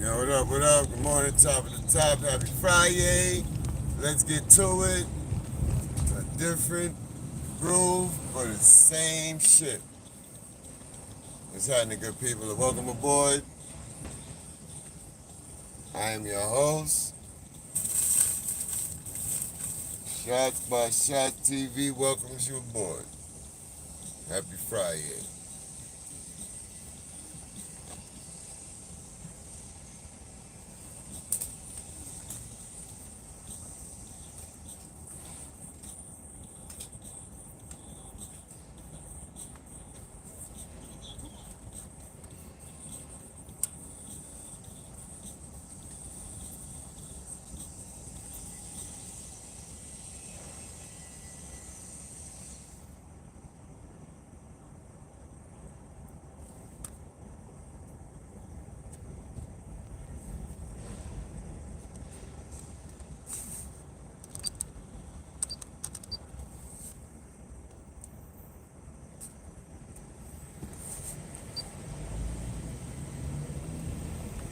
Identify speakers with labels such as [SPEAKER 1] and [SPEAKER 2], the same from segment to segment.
[SPEAKER 1] Yo, what up, what up? Good morning, top of the top. Happy Friday. Let's get to it. A different groove, but the same shit. What's happening, good people? Welcome aboard. I am your host, Shotz by Shotz TV welcomes you aboard. Happy Friday.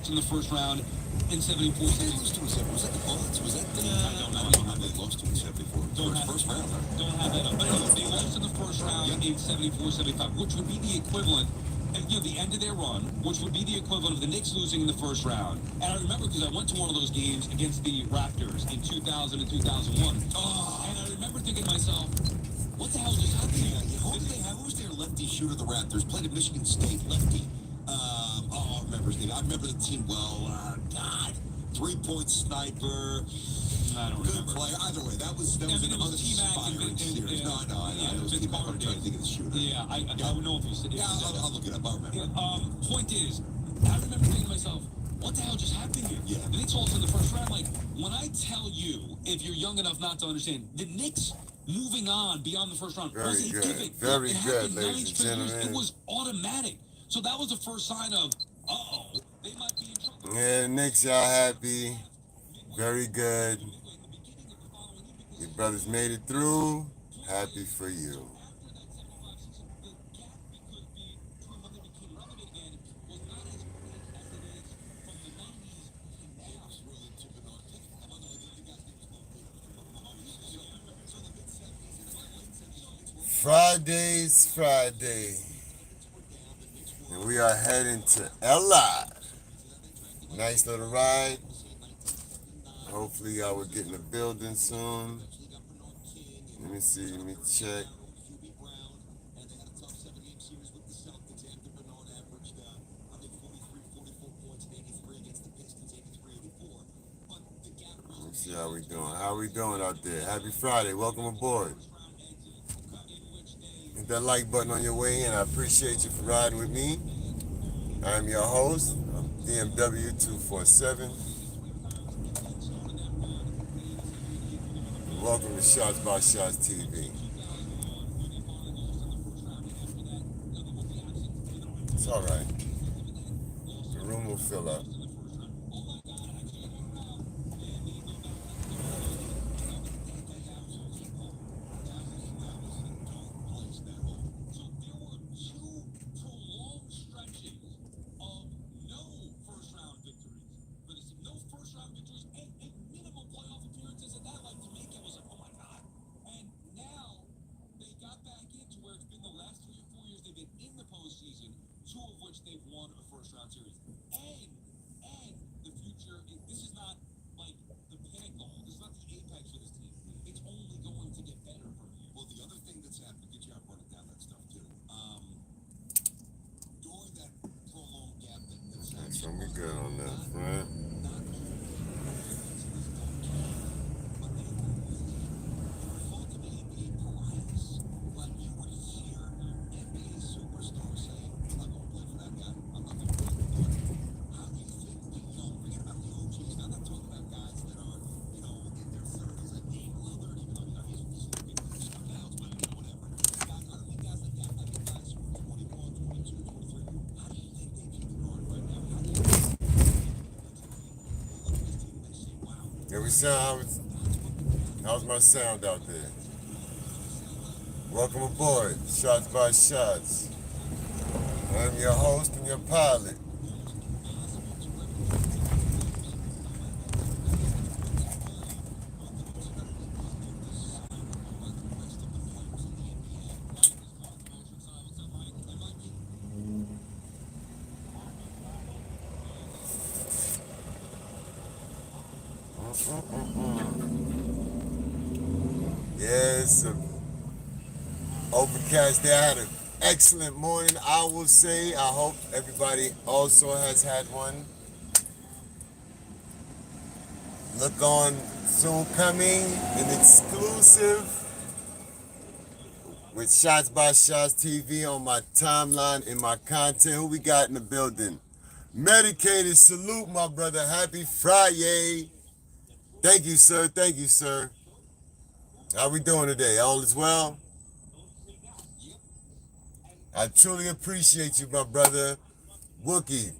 [SPEAKER 2] In the first round in 74.
[SPEAKER 3] They lost to a was that the Bullets? Was that the
[SPEAKER 2] I don't know
[SPEAKER 3] how they lost to in 74? First round.
[SPEAKER 2] Don't have that up. But anyway, they lost in the first round in 74, 75, which would be the equivalent, and the end of their run, which would be the equivalent of the Knicks losing in the first round. And I remember because I went to one of those games against the Raptors in 2000 and 2001. And I remember thinking to myself, what the hell just happened here?
[SPEAKER 3] Who was their lefty shooter, the Raptors? Played at Michigan State, lefty. I remember his name. I remember the team well. God, 3-point sniper.
[SPEAKER 2] I don't
[SPEAKER 3] Good
[SPEAKER 2] remember.
[SPEAKER 3] player. Either way, that was an uninspiring series. No, I know.
[SPEAKER 2] Vince Carter
[SPEAKER 3] I'm trying to think of the shooter.
[SPEAKER 2] Yeah, I would know if you said.
[SPEAKER 3] Yeah, I'll look it up. I remember.
[SPEAKER 2] Point is, I remember thinking to myself, what the hell just happened here?
[SPEAKER 3] Yeah.
[SPEAKER 2] The Knicks lost in the first round. Like, when I tell you, if you're young enough not to understand, the Knicks moving on beyond the first round
[SPEAKER 1] Very
[SPEAKER 2] was a
[SPEAKER 1] good.
[SPEAKER 2] given.
[SPEAKER 1] Very
[SPEAKER 2] it
[SPEAKER 1] good,
[SPEAKER 2] happened
[SPEAKER 1] ladies
[SPEAKER 2] 9
[SPEAKER 1] and
[SPEAKER 2] straight years.
[SPEAKER 1] gentlemen.
[SPEAKER 2] It was automatic. So that was the first sign of, they might be in trouble.
[SPEAKER 1] Yeah, Knicks, y'all happy. Very good. Your brothers made it through. Happy for you. Friday's Friday. And we are heading to LA. Nice little ride. Hopefully y'all will get in the building soon. Let me see, let me check. Let me see how we doing. How we doing out there? Happy Friday. Welcome aboard. Hit that like button on your way in. I appreciate you for riding with me. I'm your host, DMW 247. Welcome to Shotz by Shotz TV. It's all right. The room will fill up.
[SPEAKER 2] They've won a first round series. And the future, this is not like the pinnacle. This is not the apex for this team. It's only going to get better from here.
[SPEAKER 3] Well, the other thing that's happened, good job running down that stuff too. During that prolonged gap that's happened.
[SPEAKER 1] So we good on that, right? Yeah, we sound, how's my sound out there? Welcome aboard, Shotz by Shotz. I'm your host and your pilot. Yes, overcast day. I had an excellent morning, I will say. I hope everybody also has had one. Look on soon coming, an exclusive with Shots by Shots TV on my timeline and my content. Who we got in the building? Medicated, salute my brother. Happy Friday. Thank you, sir. Thank you, sir. How we doing today? All is well? I truly appreciate you, my brother. Wookie,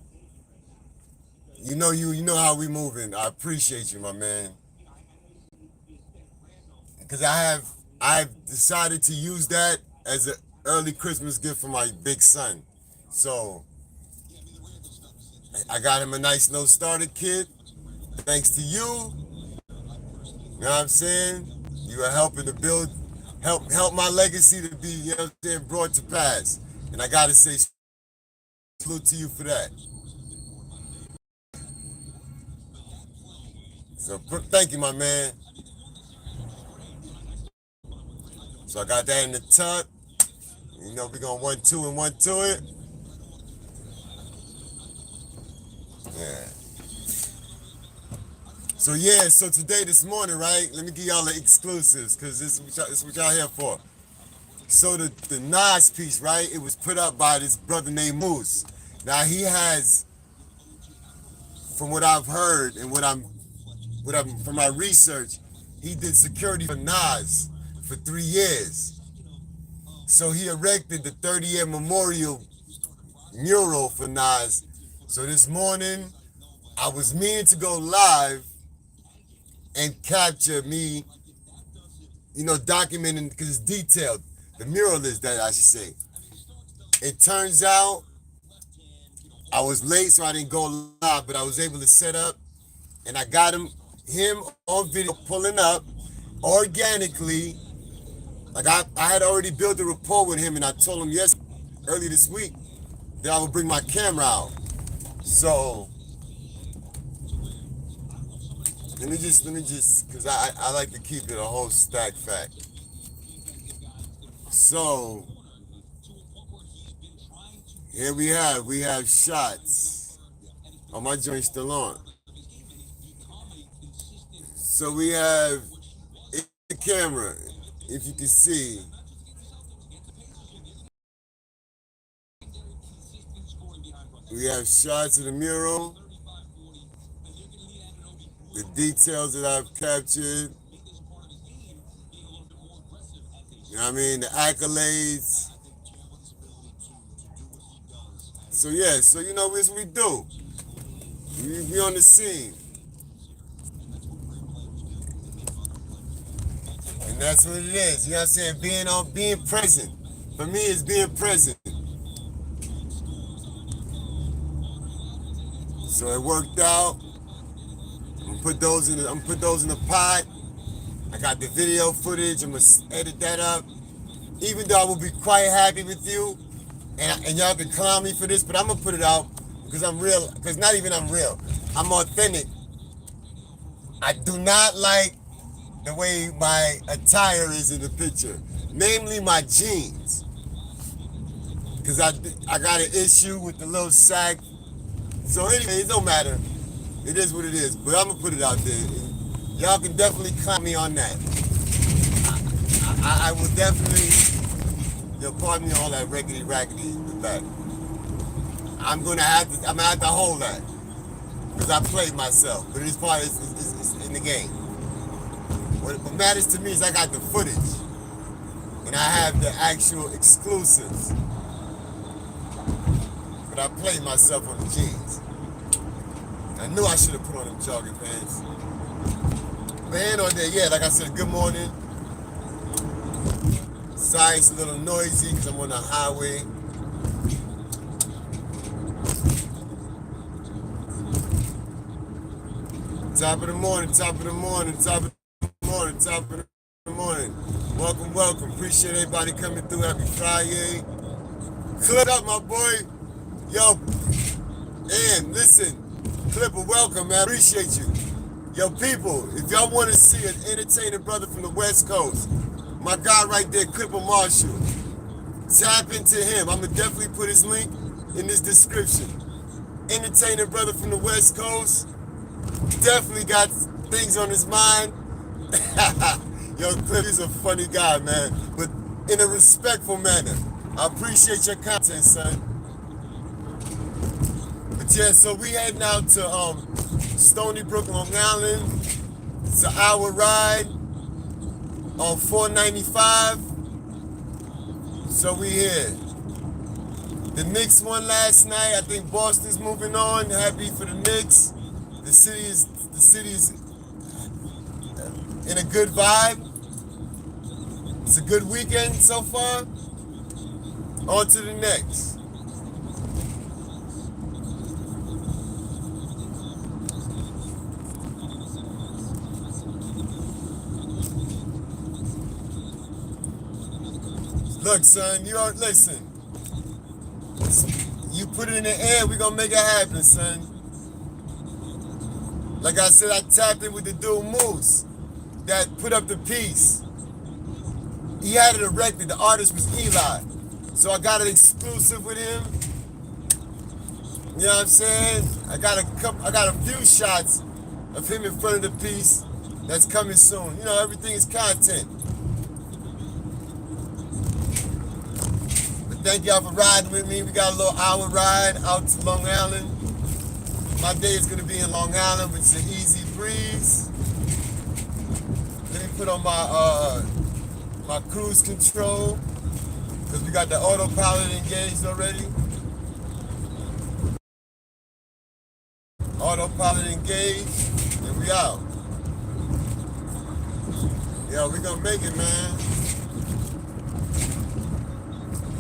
[SPEAKER 1] you know how we moving. I appreciate you, my man. Because I've decided to use that as an early Christmas gift for my big son. So I got him a nice little starter kit. Thanks to you. You know what I'm saying? You are helping to build, help my legacy to be, you know what I'm saying, brought to pass. And I gotta say salute to you for that. So thank you, my man. So I got that in the tuck. You know, we're gonna 1, 2, and 1 to it. Yeah. So today, this morning, right? Let me give y'all the exclusives, because this is what y'all here for. So the Nas piece, right? It was put up by this brother named Moose. Now he has, from what I've heard and from my research, he did security for Nas for 3 years. So he erected the 30-year memorial mural for Nas. So this morning, I was meaning to go live and capture me, you know, documenting, because it's detailed. The mural is that, I should say. It turns out I was late, so I didn't go live, but I was able to set up, and I got him on video pulling up organically. Like I had already built a rapport with him, and I told him early this week that I would bring my camera out. So let me just, because I like to keep it a whole stack fact. So here we have Shotz. Oh, my joint's still on. So we have the camera, if you can see. We have shots of the mural, the details that I've captured. You know what I mean? The accolades. So yeah, so you know what we do. We on the scene. And that's what it is. You know what I'm saying? Being present. For me, it's being present. So it worked out. I'm gonna put those in the pot. I got the video footage. I'm gonna edit that up. Even though I will be quite happy with you, and y'all can clown me for this, but I'm gonna put it out because I'm real. Because not even I'm real. I'm authentic. I do not like the way my attire is in the picture, namely my jeans. Because I got an issue with the little sag. So anyway, it don't matter. It is what it is. But I'm gonna put it out there. Y'all can definitely clown me on that. I will definitely, pardon me all that raggedy in the back. I'm gonna have to hold that. Because I played myself. But it's in the game. What matters to me is I got the footage. And I have the actual exclusives. But I played myself on the jeans. I knew I should have put on them jogging pants. But ain't on there yet. Like I said, good morning. Sorry, it's a little noisy because I'm on the highway. Top of the morning, top of the morning, top of the morning, top of the morning. Welcome, welcome. Appreciate everybody coming through. Happy Friday. Clip up, my boy. Yo, and listen, Clipper, welcome, man. Appreciate you. Yo, people, if y'all want to see an entertaining brother from the West Coast, my guy right there, Clipper Marshall, tap into him. I'm going to definitely put his link in this description. Entertaining brother from the West Coast, definitely got things on his mind. Yo, Clip is a funny guy, man, but in a respectful manner. I appreciate your content, son. But yeah, so we heading out to Stony Brook, Long Island. It's an hour ride on 495. So we here. The Knicks won last night. I think Boston's moving on. Happy for the Knicks. The city is in a good vibe. It's a good weekend so far. On to the next. Look, son, listen. You put it in the air, we gonna make it happen, son. Like I said, I tapped in with the dude Moose that put up the piece. He had it erected. The artist was Eli. So I got an exclusive with him. You know what I'm saying? I got a few shots of him in front of the piece that's coming soon. You know, everything is content. But thank y'all for riding with me. We got a little hour ride out to Long Island. My day is gonna be in Long Island, which is an easy breeze. Let me put on my cruise control, because we got the autopilot engaged already. Autopilot engaged, and we out. Yeah, we gonna make it, man.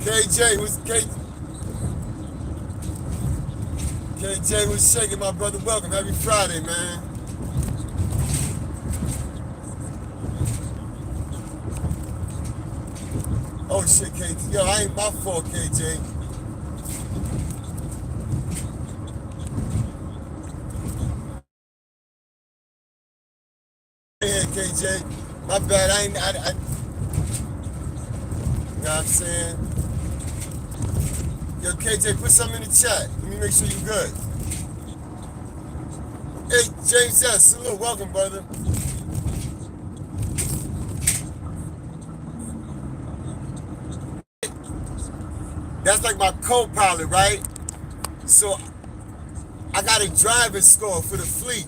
[SPEAKER 1] KJ was shaking, my brother. Welcome. Happy Friday, man. Oh shit, KJ. Yo, I ain't my fault, KJ. Yeah, KJ. My bad. I you know what I'm saying? Yo, KJ, put something in the chat. Let me make sure you're good. Hey, James S. Salute. Welcome, brother. That's like my co-pilot, right? So I got a driver's score for the fleet,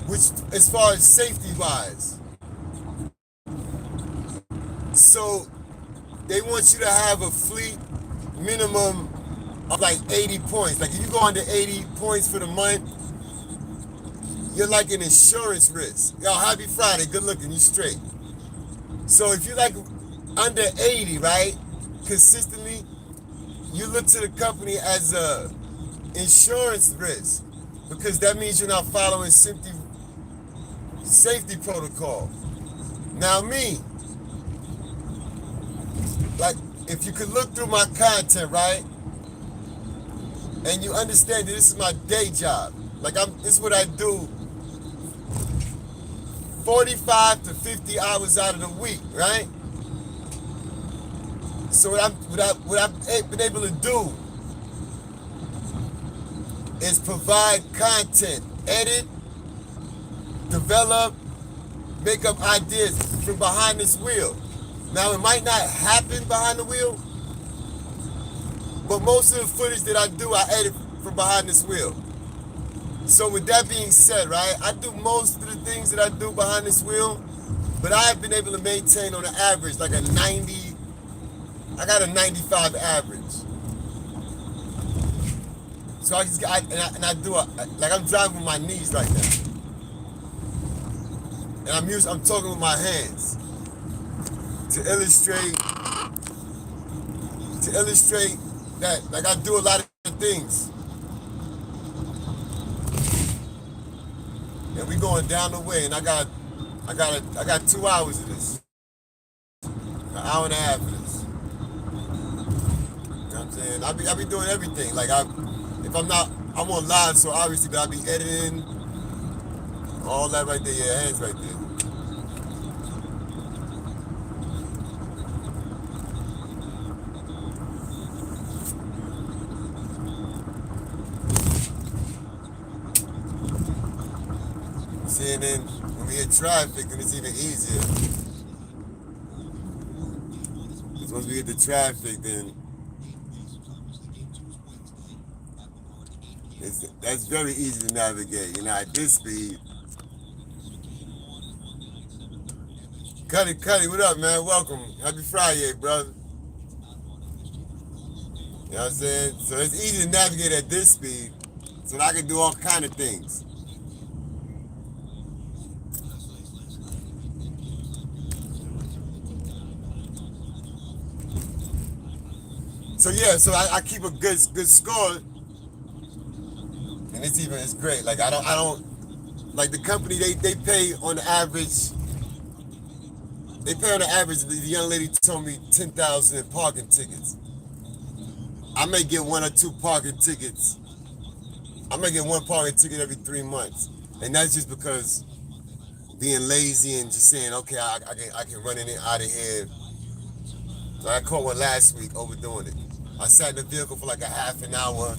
[SPEAKER 1] which as far as safety-wise. So they want you to have a fleet minimum of like 80 points. Like if you go under 80 points for the month, you're like an insurance risk. Yo, happy Friday, good looking, you straight. So if you're like under 80, right, consistently, you look to the company as a insurance risk, because that means you're not following safety protocol. Now me, like if you could look through my content, right, and you understand that this is my day job, like this is what I do 45 to 50 hours out of the week, right? So what I've been able to do is provide content, edit, develop, make up ideas from behind this wheel. Now it might not happen behind the wheel, but most of the footage that I do, I edit from behind this wheel. So with that being said, right, I do most of the things that I do behind this wheel, but I've been able to maintain on an average like a 90, I got a 95 average. So I do like I'm driving with my knees like that. And I'm talking with my hands to illustrate that, like I do a lot of things. And we going down the way, and I got 2 hours of this. An hour and a half of this. You know what I'm saying? I be doing everything. Like if I'm on live, so obviously, but I be editing, All that right there, your hands right there. See, and then when we hit traffic, then it's even easier. Because once we hit the traffic, then that's very easy to navigate. You know, at this speed. Cuddy, what up, man? Welcome. Happy Friday, brother. You know what I'm saying? So it's easy to navigate at this speed, so that I can do all kind of things. So yeah, so I keep a good score, and it's great. Like I don't like the company. They pay on the average. They pay on the average. The young lady told me 10,000 in parking tickets. I may get one or two parking tickets. I may get one parking ticket every 3 months, and that's just because being lazy and just saying, okay, I can run in and out of here. So I caught one last week overdoing it. I sat in the vehicle for like a half an hour,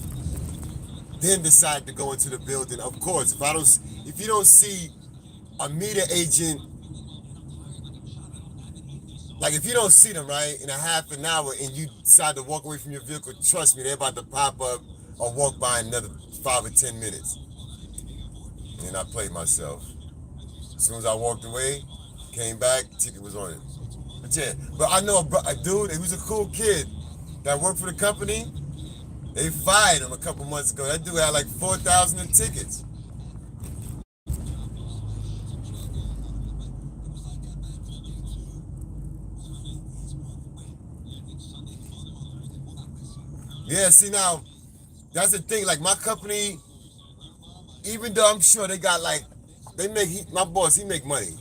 [SPEAKER 1] then decided to go into the building. Of course, if you don't see a meter agent, like if you don't see them right in a half an hour and you decide to walk away from your vehicle, trust me, they're about to pop up or walk by in another 5 or 10 minutes. And I played myself. As soon as I walked away, came back, ticket was on it. But yeah, but I know a dude, he was a cool kid that worked for the company. They fired him a couple months ago. That dude had like 4,000 in tickets. Yeah, see now, that's the thing. Like my company, even though I'm sure they got like, my boss, he make money.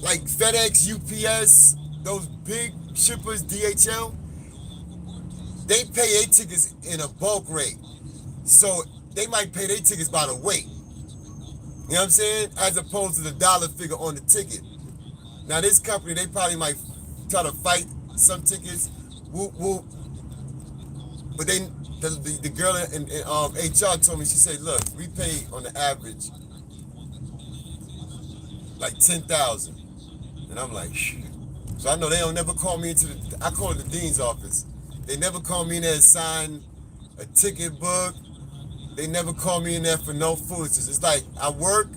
[SPEAKER 1] Like FedEx, UPS, those big shippers, DHL, they pay their tickets in a bulk rate. So they might pay their tickets by the weight. You know what I'm saying? As opposed to the dollar figure on the ticket. Now this company, they probably might try to fight some tickets. Whoop, whoop. But the girl in HR told me, she said, look, we pay on the average like 10,000. And I'm like, shit. So I know they don't never call me I call it the dean's office. They never call me in there to sign a ticket book. They never call me in there for no foolishness. It's like I work.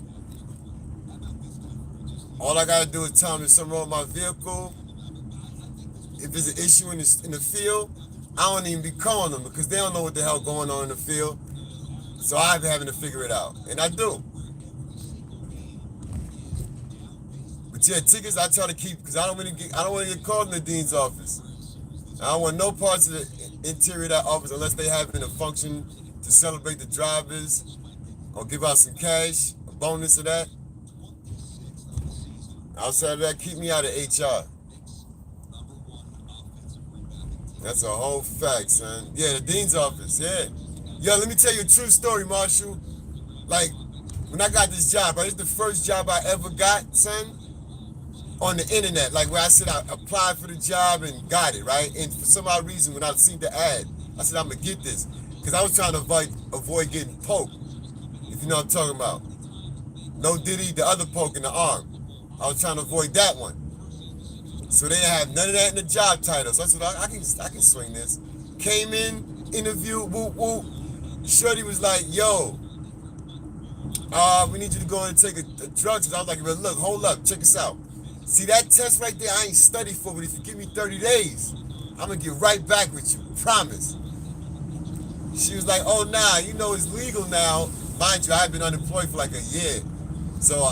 [SPEAKER 1] All I gotta do is tell them there's something wrong with my vehicle. If there's an issue in the field, I don't even be calling them because they don't know what the hell going on in the field. So I've been having to figure it out, and I do. But yeah, tickets I try to keep because I don't want to get called in the dean's office. I don't want no parts of the interior of that office unless they having a function to celebrate the drivers or give out some cash, a bonus of that. Outside of that, keep me out of HR. That's a whole fact, son. Yeah, the dean's office, yeah. Yo, let me tell you a true story, Marshall. Like, when I got this job, right, it's the first job I ever got, son, on the internet. Like, where I said I applied for the job and got it, right? And for some odd reason, when I seen the ad, I said, I'm going to get this. Because I was trying to avoid getting poked, if you know what I'm talking about. No Diddy, the other poke in the arm. I was trying to avoid that one. So they didn't have none of that in the job title. So I said, I can swing this. Came in, interviewed, whoop, whoop. Shorty was like, yo, we need you to go and take a drug test. I was like, well, look, hold up, check us out. See that test right there, I ain't studied for, but if you give me 30 days, I'm going to get right back with you, promise. She was like, oh, nah, you know it's legal now. Mind you, I've been unemployed for like a year. So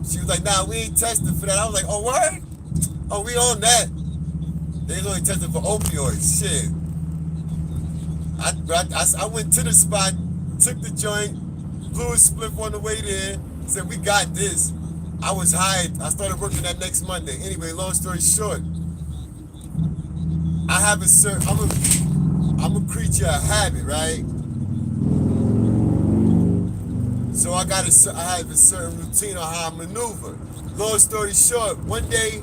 [SPEAKER 1] she was like, nah, we ain't testing for that. I was like, oh, what? Oh, we on that. They was only testing for opioids. Shit. I went to the spot, took the joint, blew a spliff on the way there, said, we got this. I was hired. I started working that next Monday. Anyway, long story short, I have I'm a creature of habit, right? So I have a certain routine on how I maneuver. Long story short, one day,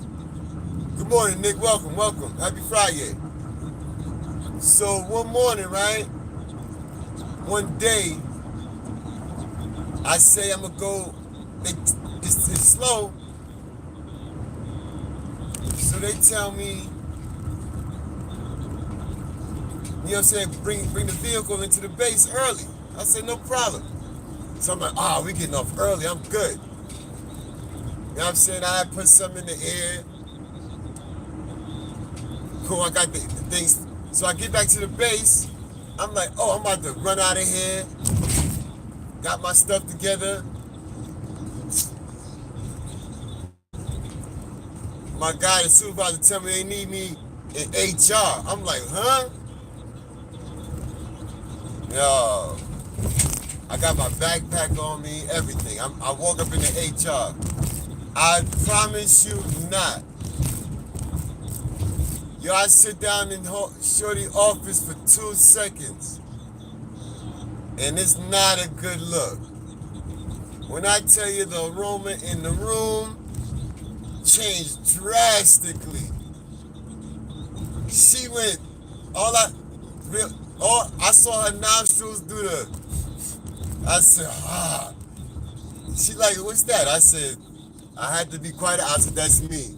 [SPEAKER 1] good morning, Nick. Welcome. Happy Friday. So one morning, right? One day, I say I'm gonna go. It's slow. So they tell me, you know what I'm saying, bring the vehicle into the base early. I said, no problem. So I'm like, we getting off early, I'm good. You know what I'm saying? I had put something in the air. Cool, I got the things. So I get back to the base. I'm like, I'm about to run out of here. Got my stuff together. My guy, the supervisor, tell me they need me in HR. I'm like, huh? Yo, I got my backpack on me, everything. I woke up in the HR. I promise you not. Yo, I sit down in Shorty office for 2 seconds. And it's not a good look. When I tell you the aroma in the room changed drastically. She went, I saw her nostrils do I said, She like, what's that? I said, I had to be quiet. I said, that's me.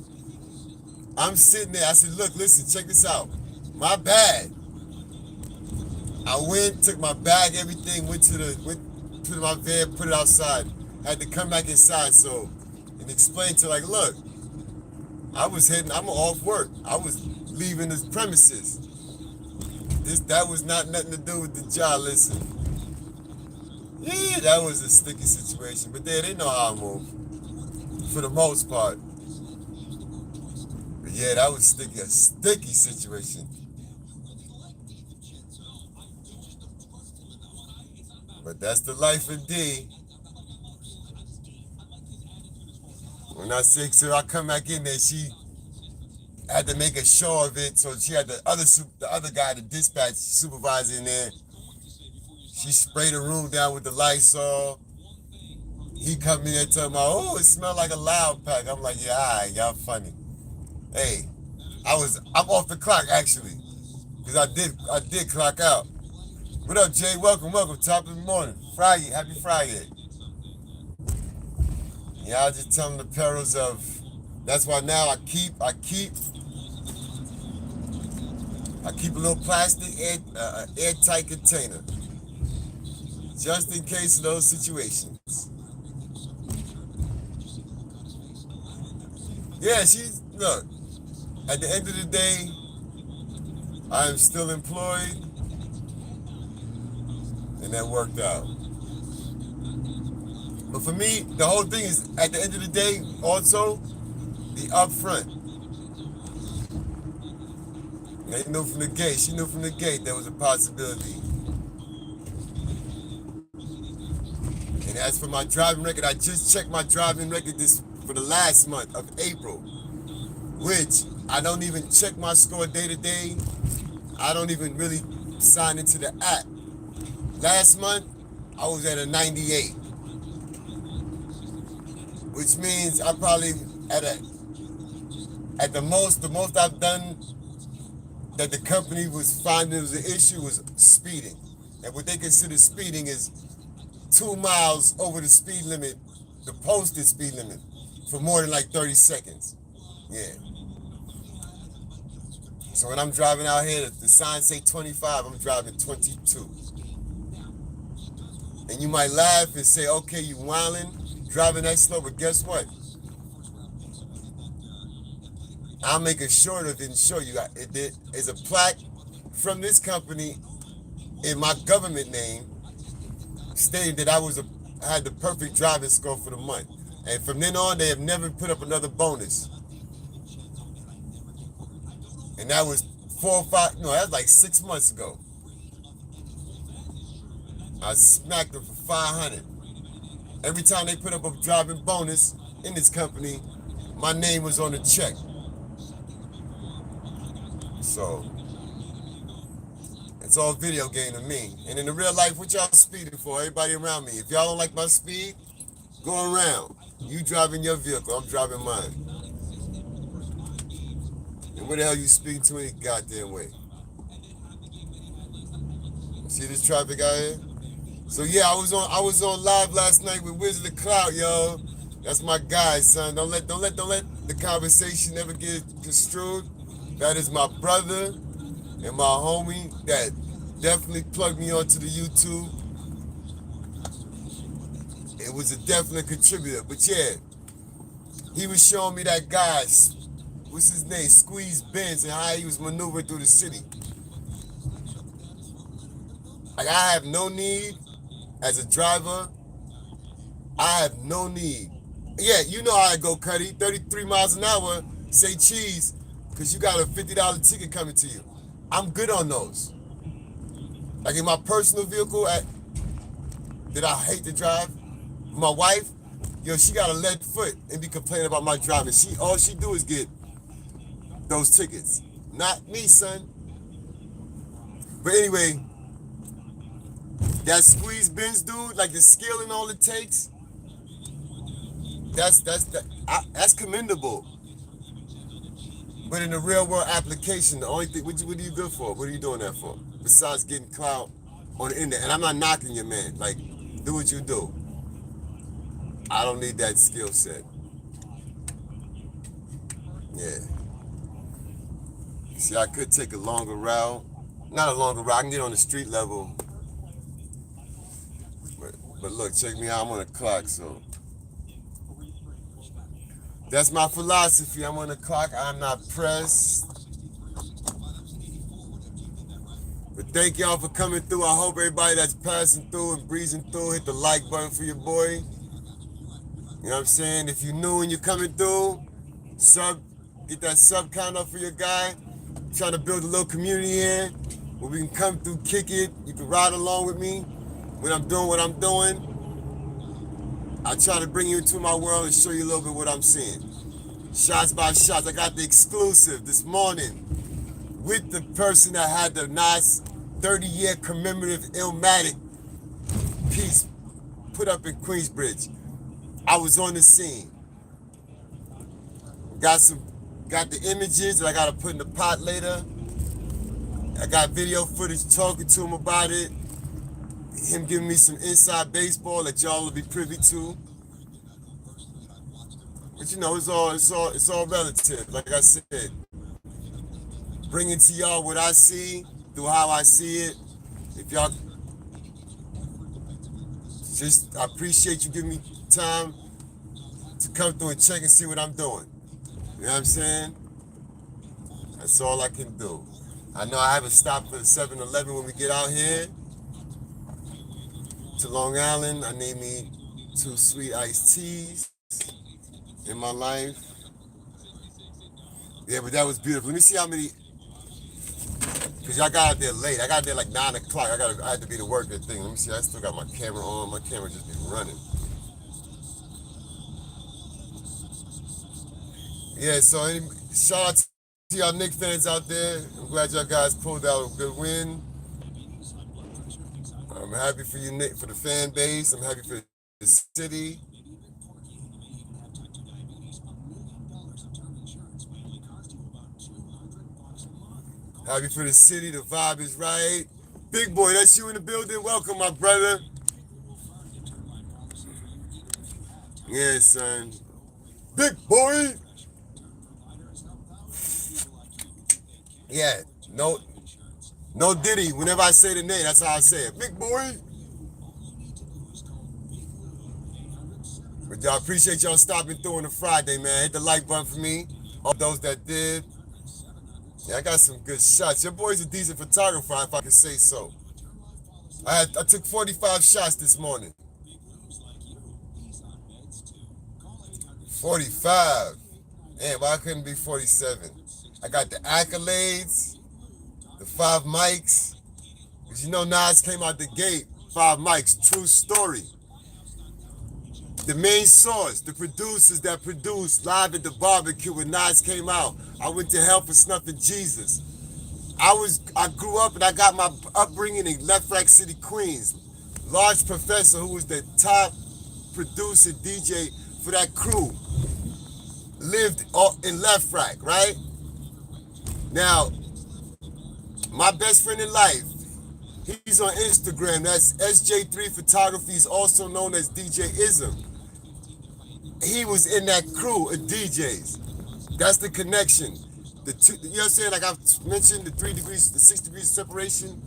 [SPEAKER 1] I'm sitting there. I said, look, listen, check this out. My bag. I went, took my bag, everything, went to my van, put it outside. Had to come back inside, and explain to like, look, I'm off work. I was leaving the premises. That was not nothing to do with the job, listen. Yeah, that was a sticky situation, but they know how I move, for the most part. But yeah, that was a sticky situation. But that's the life of D. When I say so, I come back in there, she had to make a show of it, so she had the other guy, the dispatch supervisor in there. She sprayed the room down with the Lysol. He come in there talking about, it smelled like a loud pack. I'm like, yeah, all right, y'all funny. Hey, I'm off the clock actually, because I did clock out. What up, Jay? Welcome. Top of the morning. Friday, happy Friday. Yeah, I was just telling the perils of. That's why now I keep a little plastic airtight container, just in case of those situations. Yeah, look. At the end of the day, I am still employed. And that worked out. But for me, the whole thing is, at the end of the day, also, the upfront. They knew from the gate. She knew from the gate there was a possibility. And as for my driving record, I just checked my driving record for the last month of April, which I don't even check my score day to day. I don't even really sign into the app. Last month, I was at a 98, which means I probably at the most I've done that the company was finding was an issue was speeding. And what they consider speeding is 2 miles over the speed limit, the posted speed limit, for more than like 30 seconds. Yeah. So when I'm driving out here, the sign say 25, I'm driving 22. And you might laugh and say, okay, you wildin', driving that slow, but guess what? I'll make it short of it and show you. There's a plaque from this company in my government name stating that I had the perfect driving score for the month. And from then on, they have never put up another bonus. And that was that was like 6 months ago. I smacked them for 500. Every time they put up a driving bonus in this company, my name was on the check. So It's all video game to me. And in the real life, what y'all speeding for? Everybody around me. If y'all don't like my speed, go around. You driving your vehicle, I'm driving mine. And where the hell you speeding to any goddamn way? See this traffic out here? So yeah, I was on live last night with Wizard of Cloud, yo. That's my guy, son. Don't let the conversation ever get construed. That is my brother and my homie that definitely plugged me onto the YouTube. It was a definite contributor. But yeah, he was showing me that guy, what's his name, Squeeze Benz, and how he was maneuvering through the city. Like, I have no need as a driver. I have no need. Yeah, you know how I go, Cuddy. 33 miles an hour, say cheese, because you got a $50 ticket coming to you. I'm good on those. Like in my personal vehicle that I hate to drive, my wife, yo, she got a lead foot and be complaining about my driving. All she do is get those tickets. Not me, son. But anyway, that Squeeze Benz dude, like the skill and all it takes, that's commendable. But in the real world application, the only thing, what are you good for? What are you doing that for? Besides getting clout on the internet. And I'm not knocking you, man. Like, do what you do. I don't need that skill set. Yeah. See, I could take a longer route. Not a longer route, I can get on the street level. But look, check me out, I'm on the clock, so. That's my philosophy. I'm on the clock. I'm not pressed. But thank y'all for coming through. I hope everybody that's passing through and breezing through hit the like button for your boy. You know what I'm saying? If you're new and you're coming through, get that sub count up for your guy. I'm trying to build a little community here where we can come through, kick it. You can ride along with me when I'm doing what I'm doing. I try to bring you into my world and show you a little bit what I'm seeing. Shots by shots. I got the exclusive this morning with the person that had the nice 30-year commemorative Illmatic piece put up in Queensbridge. I was on the scene. Got the images that I gotta put in the pot later. I got video footage talking to him about it. Him giving me some inside baseball that y'all will be privy to. But you know, it's all relative. Like I said, bringing to y'all what I see through how I see it. If y'all I appreciate you giving me time to come through and check and see what I'm doing. You know what I'm saying? That's all I can do. I know I have a stop for the 7-Eleven when we get out here to Long Island. I need me 2 sweet iced teas in my life. Yeah, but that was beautiful. Let me see how many, because y'all got out there late. I got out there like 9 o'clock. I had to be to work that thing. Let me see, I still got my camera on. My camera just be running. Yeah, so shout out to y'all Knicks fans out there. I'm glad y'all guys pulled out a good win. I'm happy for you, Nick, for the fan base. I'm happy for the city. Happy for the city. The vibe is right. Big boy, that's you in the building. Welcome, my brother. Yeah, son. Big boy. Yeah, no Diddy. Whenever I say the name, that's how I say it. Big boy. But y'all, appreciate y'all stopping through on a Friday, man. Hit the like button for me. All those that did. Yeah, I got some good shots. Your boy's a decent photographer, if I can say so. I took 45 shots this morning. 45. Man, why couldn't it be 47? I got the accolades, the 5 mics. Because you know Nas came out the gate, 5 mics, true story. The main source, the producers that produced Live at the Barbecue when Nas came out. I went to hell for snuffing Jesus. I grew up and I got my upbringing in Left Rack City, Queens. Large Professor, who was the top producer, DJ for that crew, lived in Left Rack, right? Now, my best friend in life, he's on Instagram. That's SJ3 Photography. He's also known as DJ Ism. He was in that crew of DJs. That's the connection. The two, you know what I'm saying? Like I've mentioned, the 3 degrees, the 6 degrees separation.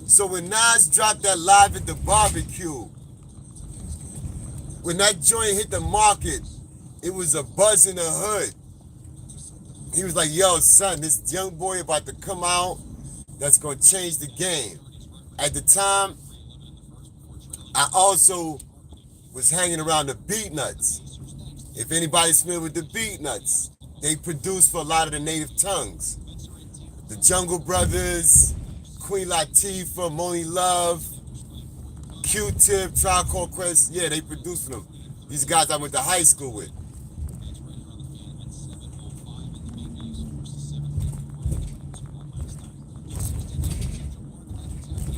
[SPEAKER 1] So when Nas dropped that Live at the Barbecue, when that joint hit the market, it was a buzz in the hood. He was like, yo, son, this young boy about to come out that's going to change the game. At the time, I also was hanging around the Beat Nuts. If anybody's familiar with the Beat Nuts, they produced for a lot of the native tongues. The Jungle Brothers, Queen Latifah, Moni Love, Q-Tip, Tribe Called Quest. Yeah, they produced for them. These guys I went to high school with.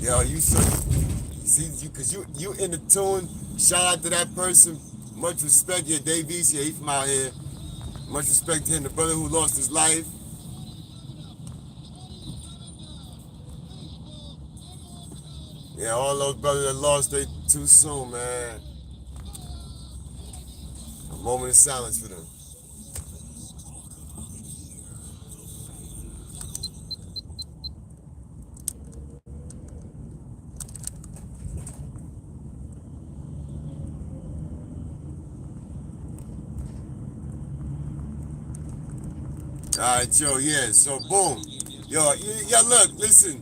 [SPEAKER 1] Yo, you see, because you in the tune. Shout out to that person. Much respect. Yeah, Dave East, yeah, he from out here. Much respect to him, the brother who lost his life. Yeah, all those brothers that lost they too soon, man. A moment of silence for them. All right, yo, yeah, so boom. Yo, look, listen.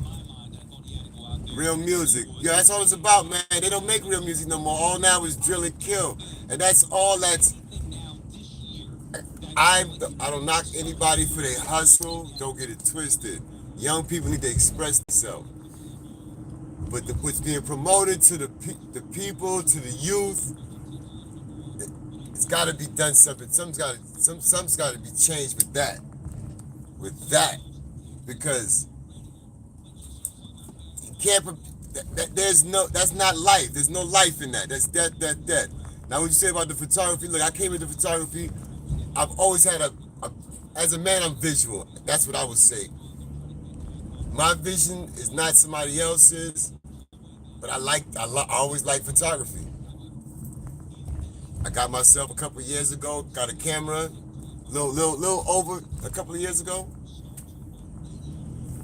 [SPEAKER 1] Real music. Yeah, that's all it's about, man. They don't make real music no more. All now is drill and kill. And that's all that's... I don't knock anybody for their hustle. Don't get it twisted. Young people need to express themselves. But what's being promoted to the people, to the youth, it's got to be done something. Something's got to be changed with that. Because you can't. That's not life. There's no life in that. That's that. Now, what you say about the photography? Look, I came into photography. I've always had as a man, I'm visual. That's what I would say. My vision is not somebody else's, but I always liked photography. I got myself a couple of years ago, got a camera, little over a couple of years ago.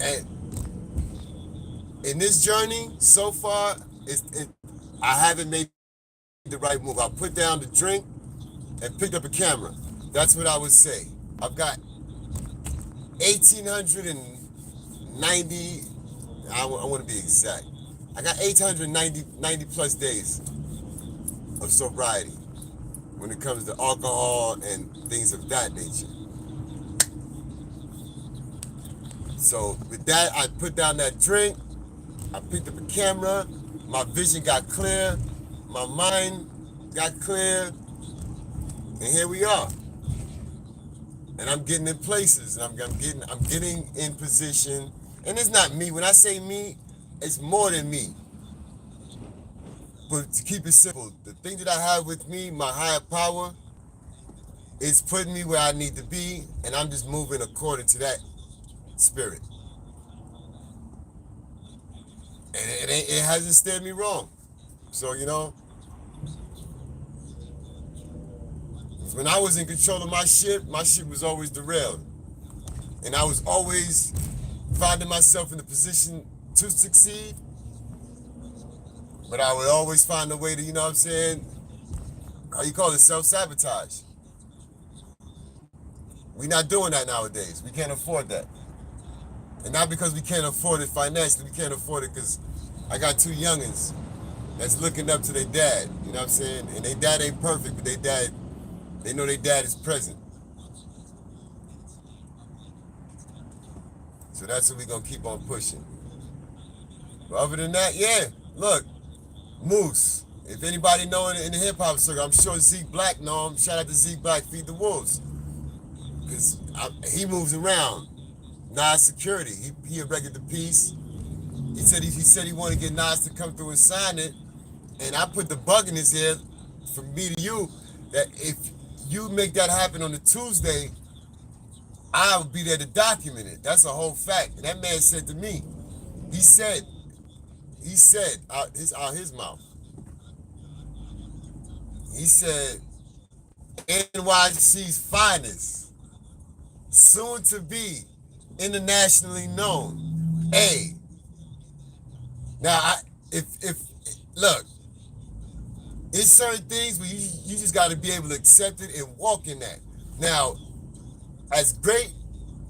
[SPEAKER 1] And in this journey, so far, I haven't made the right move. I put down the drink and picked up a camera. That's what I would say. I've got 1,890, I want to be exact. I got 890 plus days of sobriety when it comes to alcohol and things of that nature. So with that, I put down that drink, I picked up a camera, my vision got clear, my mind got clear, and here we are. And I'm getting in places, and I'm getting in position. And it's not me. When I say me, it's more than me. But to keep it simple, the thing that I have with me, my higher power, is putting me where I need to be, and I'm just moving according to that spirit. And it hasn't steered me wrong. So, when I was in control of my ship was always derailed. And I was always finding myself in a position to succeed. But I would always find a way to, you know what I'm saying? How you call it? Self-sabotage. We're not doing that nowadays. We can't afford that. And not because we can't afford it financially, we can't afford it because I got 2 youngins that's looking up to their dad. You know what I'm saying? And their dad ain't perfect, but they know their dad is present. So that's what we're going to keep on pushing. But other than that, yeah, look, Moose. If anybody know in the hip-hop circle, I'm sure Zeke Black know him. Shout out to Zeke Black, Feed the Wolves. Because he moves around. Nas security. He erected the piece. He said he wanted to get Nas to come through and sign it. And I put the bug in his ear from me to you that if you make that happen on the Tuesday, I will be there to document it. That's a whole fact. And that man said to me, he said out his mouth, he said, NYC's finest, soon to be internationally known. Hey, now if look, it's certain things where you just got to be able to accept it and walk in that. Now, as great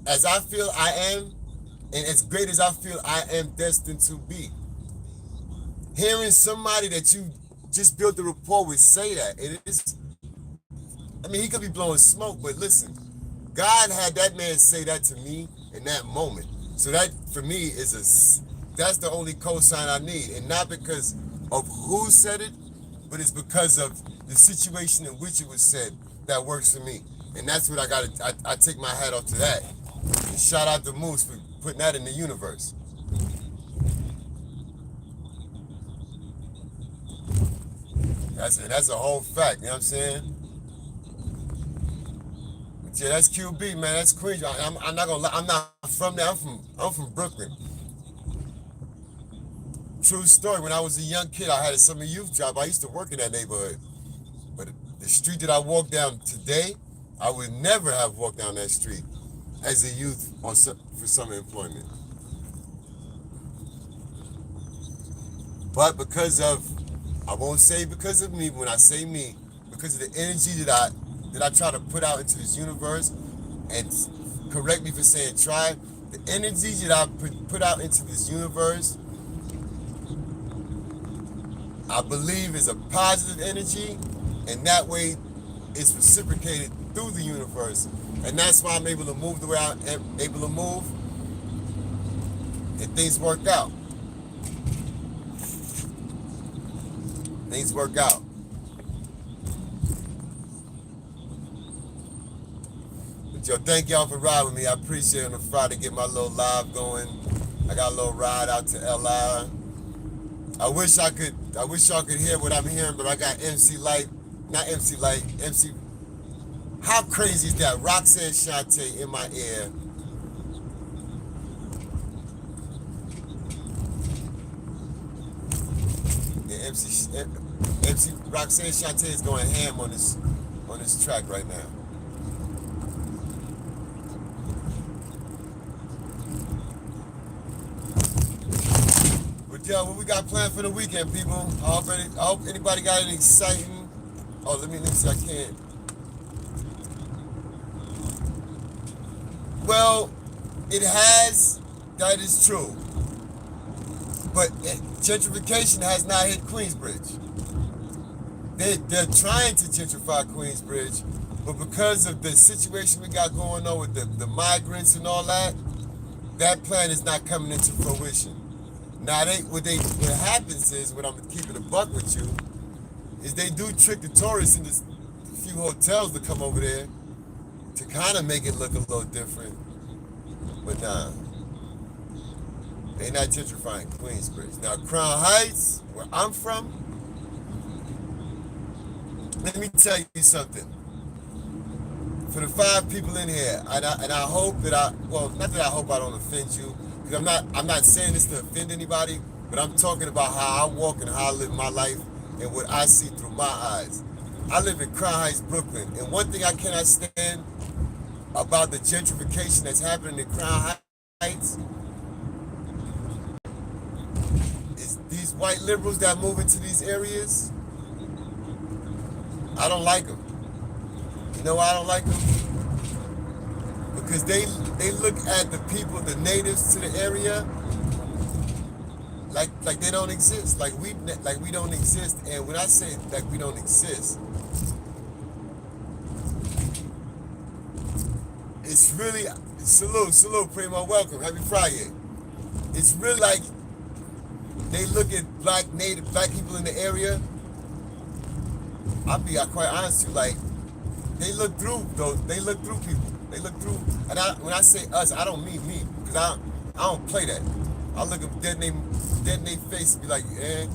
[SPEAKER 1] as I feel I am, and as great as I feel I am destined to be, hearing somebody that you just built a rapport with say that, it is, I mean, he could be blowing smoke, but listen, God had that man say that to me in that moment. So that, for me, that's the only cosign I need. And not because of who said it, but it's because of the situation in which it was said that works for me. And that's what I take my hat off to that. And shout out to Moose for putting that in the universe. That's a whole fact, you know what I'm saying? But yeah, that's QB, man. That's Queens. I'm not gonna lie, I'm not from there. I'm from Brooklyn. True story. When I was a young kid, I had a summer youth job. I used to work in that neighborhood. But the street that I walk down today, I would never have walked down that street as a youth for summer employment. But because of, I won't say because of me, when I say me, because of the energy that I try to put out into this universe, and correct me for saying try, the energy that I put out into this universe, I believe is a positive energy, and that way it's reciprocated through the universe. And that's why I'm able to move the way I'm able to move, and things work out. Things work out. But yo, thank y'all for riding with me. I appreciate it on a Friday, get my little live going. I got a little ride out to LI. I wish y'all could hear what I'm hearing, but I got MC Light, how crazy is that? Roxanne Shante in my ear. Yeah, MC Roxanne Shante is going ham on this track right now. But yo, what we got planned for the weekend, people? I hope anybody got anything exciting. Oh, let me see, I can't. Well, it has, that is true. But gentrification has not hit Queensbridge. They're trying to gentrify Queensbridge, but because of the situation we got going on with the migrants and all that, that plan is not coming into fruition. Now, what happens is, what I'm keeping a buck with you, is they do trick the tourists into a few hotels to come over there to kind of make it look a little different. But nah, they not gentrifying Queensbridge. Now, Crown Heights, where I'm from, let me tell you something. For the 5 people in here, and I hope that not that I hope I don't offend you, because I'm not saying this to offend anybody, but I'm talking about how I walk and how I live my life and what I see through my eyes. I live in Crown Heights, Brooklyn, and one thing I cannot stand about the gentrification that's happening in Crown Heights is these white liberals that move into these areas. I don't like them. You know why I don't like them? Because they look at the people, the natives to the area, like they don't exist, like we don't exist. And when I say like we don't exist, it's really salute, Primo, welcome, happy Friday. It's really like they look at black people in the area. I'll be quite honest with you, like they look through people. They look through, and when I say us, I don't mean me. because I don't play that. I look them dead in their face and be like, eh,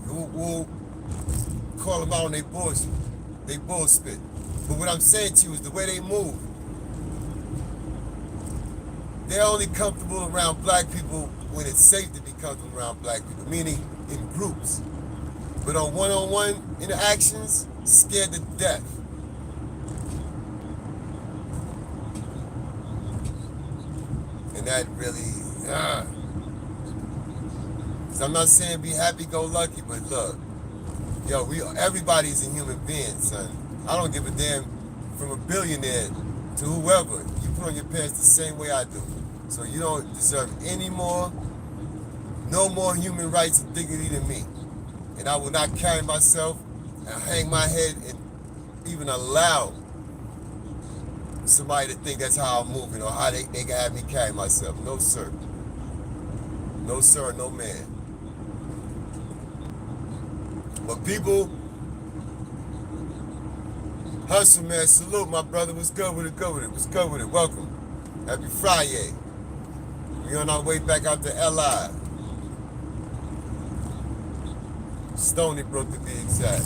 [SPEAKER 1] we'll call them out on their bullshit, they bullspit. But what I'm saying to you is the way they move. They're only comfortable around black people when it's safe to be comfortable around black people, meaning in groups. But on one-on-one interactions, scared to death. And that really, Cause I'm not saying be happy-go-lucky, but look, yo, everybody's a human being, son. I don't give a damn from a billionaire to whoever. You put on your pants the same way I do. So you don't deserve no more human rights and dignity than me. And I will not carry myself and hang my head and even allow somebody to think that's how I'm moving or how they can have me carry myself. No, sir. No, sir, no man. But people, hustle, man. Salute, my brother. What's good with it? Good with it. What's good with it? Welcome. Happy Friday. We on our way back out to LI. Stony Brook to be exact.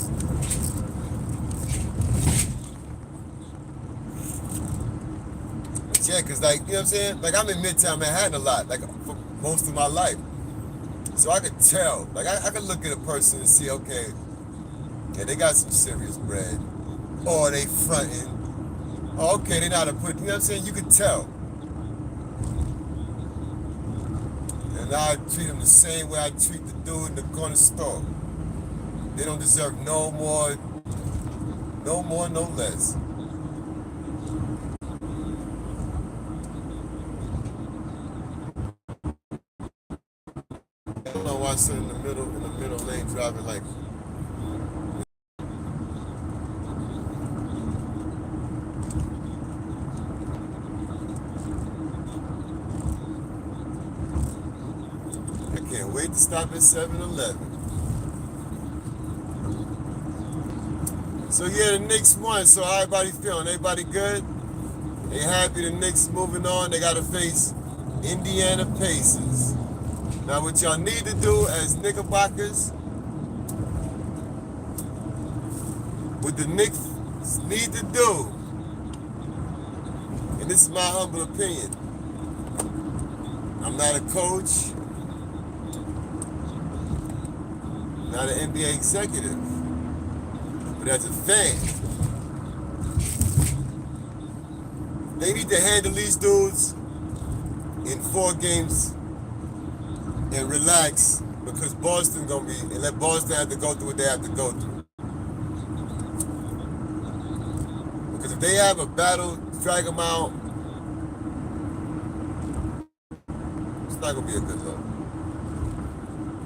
[SPEAKER 1] But yeah, cause like, you know what I'm saying? Like I'm in Midtown Manhattan a lot, like for most of my life. So I could tell, like I could look at a person and see, okay, yeah, they got some serious bread. Or they fronting. Oh, okay, they know how to put, you know what I'm saying? You could tell. And I treat them the same way I treat the dude in the corner store. They don't deserve no more, no less. I don't know why I sit in the middle lane driving like. I can't wait to stop at 7-Eleven. So yeah, the Knicks won. So how everybody feeling? Everybody good? They happy the Knicks moving on. They got to face Indiana Pacers. Now what y'all need to do as Knickerbockers, what the Knicks need to do, and this is my humble opinion, I'm not a coach, not an NBA executive, but as a fan, they need to handle these dudes in 4 games and relax, because Boston gonna be, and let Boston have to go through what they have to go through. Because if they have a battle, drag them out, it's not gonna be a good look.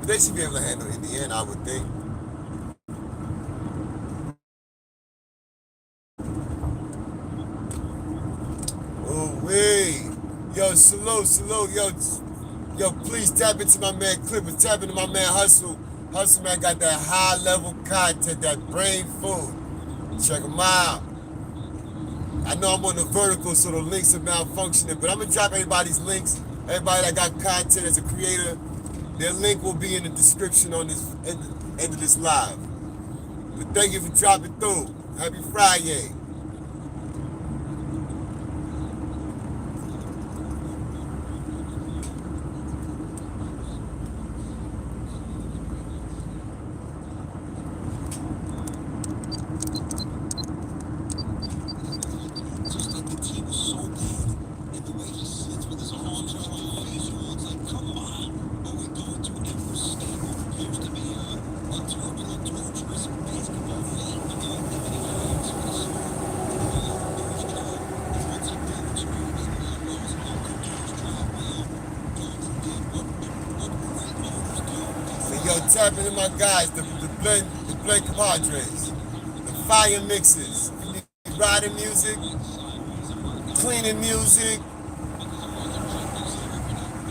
[SPEAKER 1] But they should be able to handle Indiana, I would think. Oh, wait. Yo, salute, yo, please tap into my man Clippers, tap into my man Hustle. Hustle, man, got that high level content, that brain food. Check him out. I know I'm on the vertical, so the links are malfunctioning, but I'm gonna drop everybody's links. Everybody that got content as a creator, their link will be in the description on this end of this live. But thank you for dropping through. Happy Friday. Tap into my guys, the blend compadres, the fire mixes. You need riding music, cleaning music,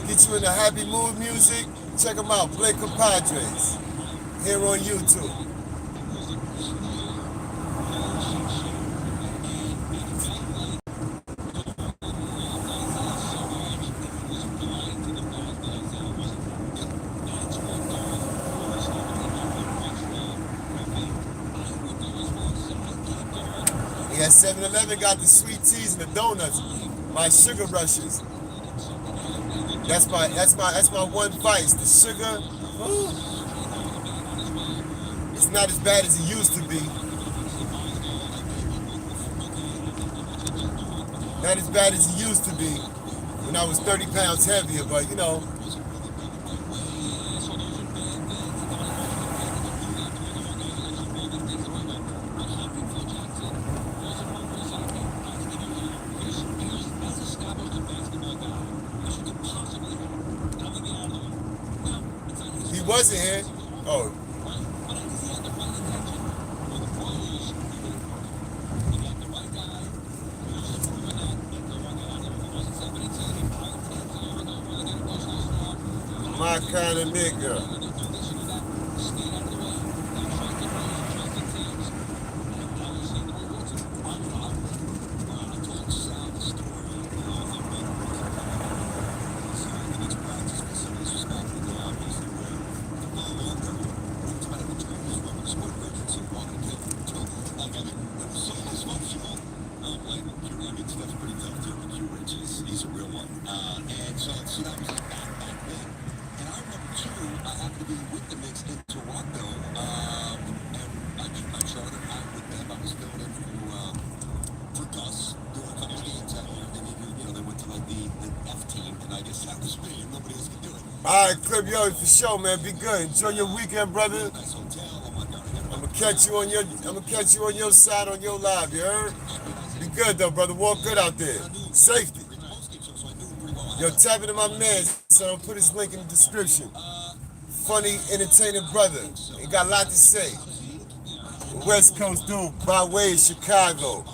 [SPEAKER 1] get you in a happy mood music. Check them out, Blake Compadres, here on YouTube. that 7-Eleven got the sweet teas and the donuts. My sugar rushes. That's my one vice. The sugar. Ooh, it's not as bad as it used to be. Not as bad as it used to be when I was 30 pounds heavier, but you know. He wasn't here. Oh. My kind of nigga.
[SPEAKER 3] He's a real one. And so that was back then. And I remember, too, I happened to be with the Knicks in Toronto, and I chartered out with them. I was filling in for Gus, doing a couple of games out here. They needed, they went to, like, the F team, and I guess that was me, and nobody else could do it.
[SPEAKER 1] All right, Clip, yo, for sure, man. Be good. Enjoy your weekend, brother.
[SPEAKER 3] Nice hotel. Oh, my God.
[SPEAKER 1] I'm gonna catch you on your side on your live, you heard? Be good, though, brother. Walk good out there. Safety. Yo, tap into my man, so I'll put his link in the description. Funny, entertaining brother. He got a lot to say. West Coast dude, by way of Chicago.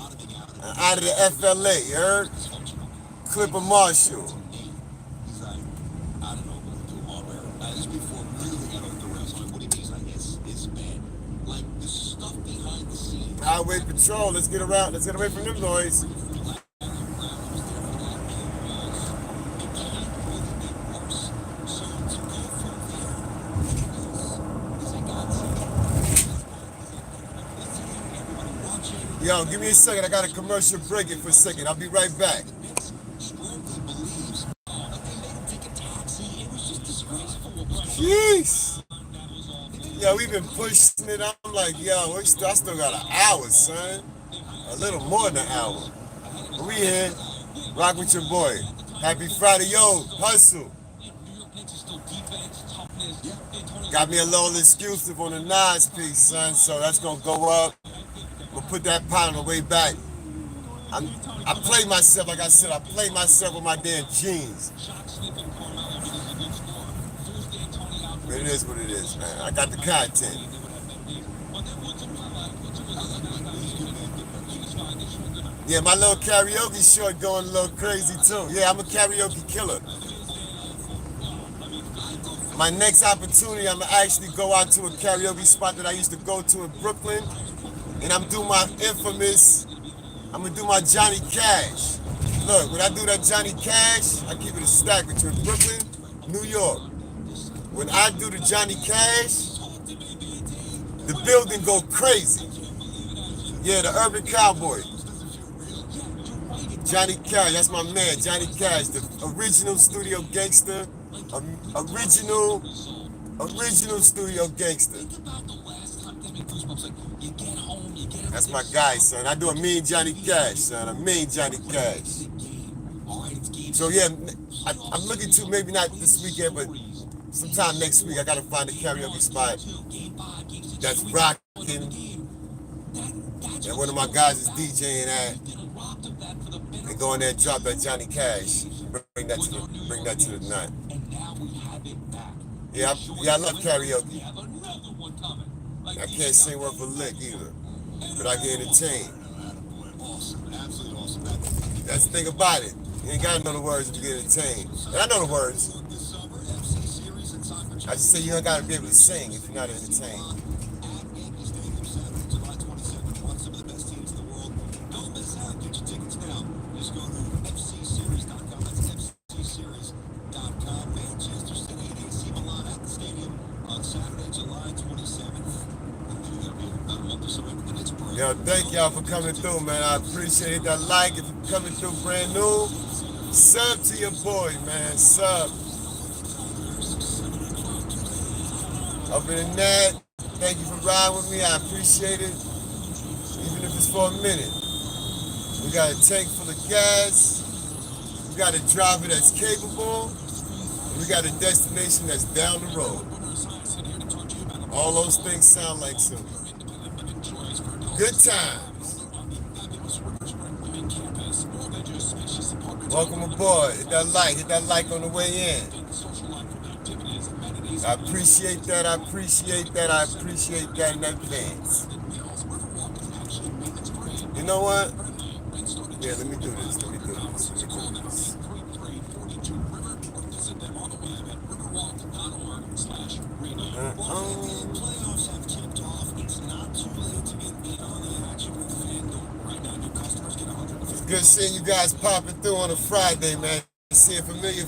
[SPEAKER 1] Out of the FLA, you heard? Clipper Marshall.
[SPEAKER 3] He's like, I don't know what to do all right. This before really got off the rails. What he means, I guess, is bad. Like, the stuff behind the scenes.
[SPEAKER 1] Highway Patrol, let's get away from them noise. Yo, give me a second. I got a commercial break it for a second. I'll be right back. Jeez. Yo, we've been pushing it. I'm like, yo, I still got an hour, son. A little more than an hour. But we here. Rock with your boy. Happy Friday. Yo, hustle. Got me a little exclusive on the Nas piece, son. So that's going to go up. We'll put that pot on the way back. I play myself, like I said, I play myself with my damn jeans. But it is what it is, man. I got the content. Yeah, my little karaoke short going a little crazy too. Yeah, I'm a karaoke killer. My next opportunity, I'm gonna actually go out to a karaoke spot that I used to go to in Brooklyn. And I'm gonna do my Johnny Cash. Look, when I do that Johnny Cash, I keep it a stack between Brooklyn, New York. When I do the Johnny Cash, the building go crazy. Yeah, the Urban Cowboy. Johnny Cash, that's my man, Johnny Cash, the original studio gangster, original studio gangster. That's my guy, son. I do a mean Johnny Cash, son. A mean Johnny Cash. So yeah, I'm looking to maybe not this weekend, but sometime next week. I gotta find a karaoke spot that's rocking, and one of my guys is DJing at, and go in there and drop that Johnny Cash. Bring that to the night. Yeah, I love karaoke. I can't sing worth a lick either, but I get entertained.
[SPEAKER 3] Awesome, absolutely awesome.
[SPEAKER 1] That's the thing about it. You ain't gotta know the words to get entertained. And I know the words. I just say you ain't gotta be able to sing if you're not entertained.
[SPEAKER 3] July 27th, watch some of the best teams in the world. Don't miss out. Get your tickets now. Just go to fcseries.com. That's fcseries.com. Manchester City and AC Milan at the stadium on Saturday, July 27th.
[SPEAKER 1] Yo, thank y'all for coming through, man. I appreciate that like. If you're coming through brand new, sub to your boy, man. Sub. Other than that, thank you for riding with me. I appreciate it. Even if it's for a minute. We got a tank full of gas. We got a driver that's capable. And we got a destination that's down the road. All those things sound like some good times. Welcome aboard. Hit that like on the way in. I appreciate that. I appreciate that. I appreciate that in advance. You know what? Yeah, let me do this. Let me do this. Let me do this. It's good seeing you guys popping through on a Friday, man. Seeing familiar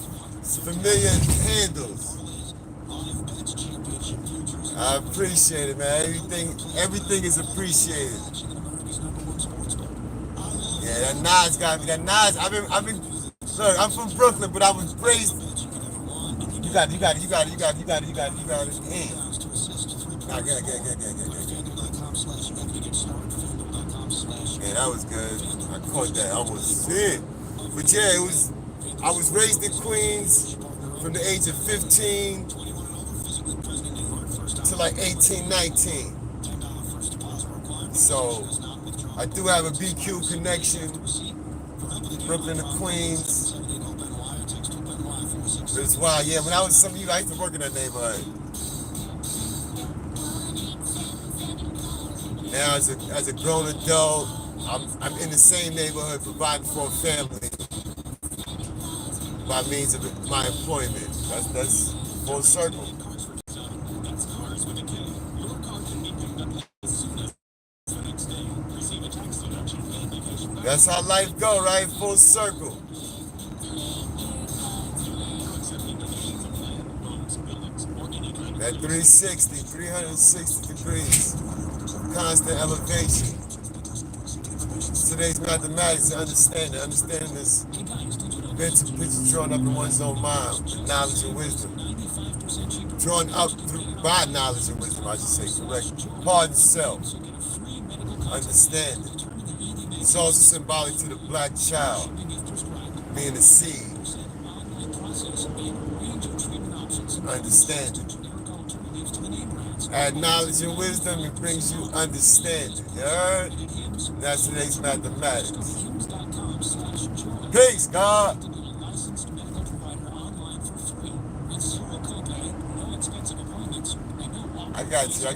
[SPEAKER 1] handles. I appreciate it, man. Everything is appreciated. Yeah, that Nas got me. That Nas, I've been. Look, I'm from Brooklyn, but I was raised. You got it. Yeah. Yeah, that was good. I caught that. I was sick. But yeah, I was raised in Queens from the age of 15 to like 18, 19. So I do have a BQ connection, Brooklyn to Queens. But it's wild. Yeah, when I was some of you, I used to work in that neighborhood. Now as a grown adult, I'm in the same neighborhood providing for a family by means of my employment. That's full circle. That's how life go, right? Full circle. That 360 degrees, constant elevation. Today's mathematics and understanding. Understanding is mental picture drawn up in one's own mind with knowledge and wisdom. Drawn up by knowledge and wisdom, I should say, correct. Pardon self. Understanding. It's also symbolic to the black child, being the seed. Understanding. Add knowledge and wisdom, it brings you understanding. You heard? That's today's mathematics. Peace, God. I got you.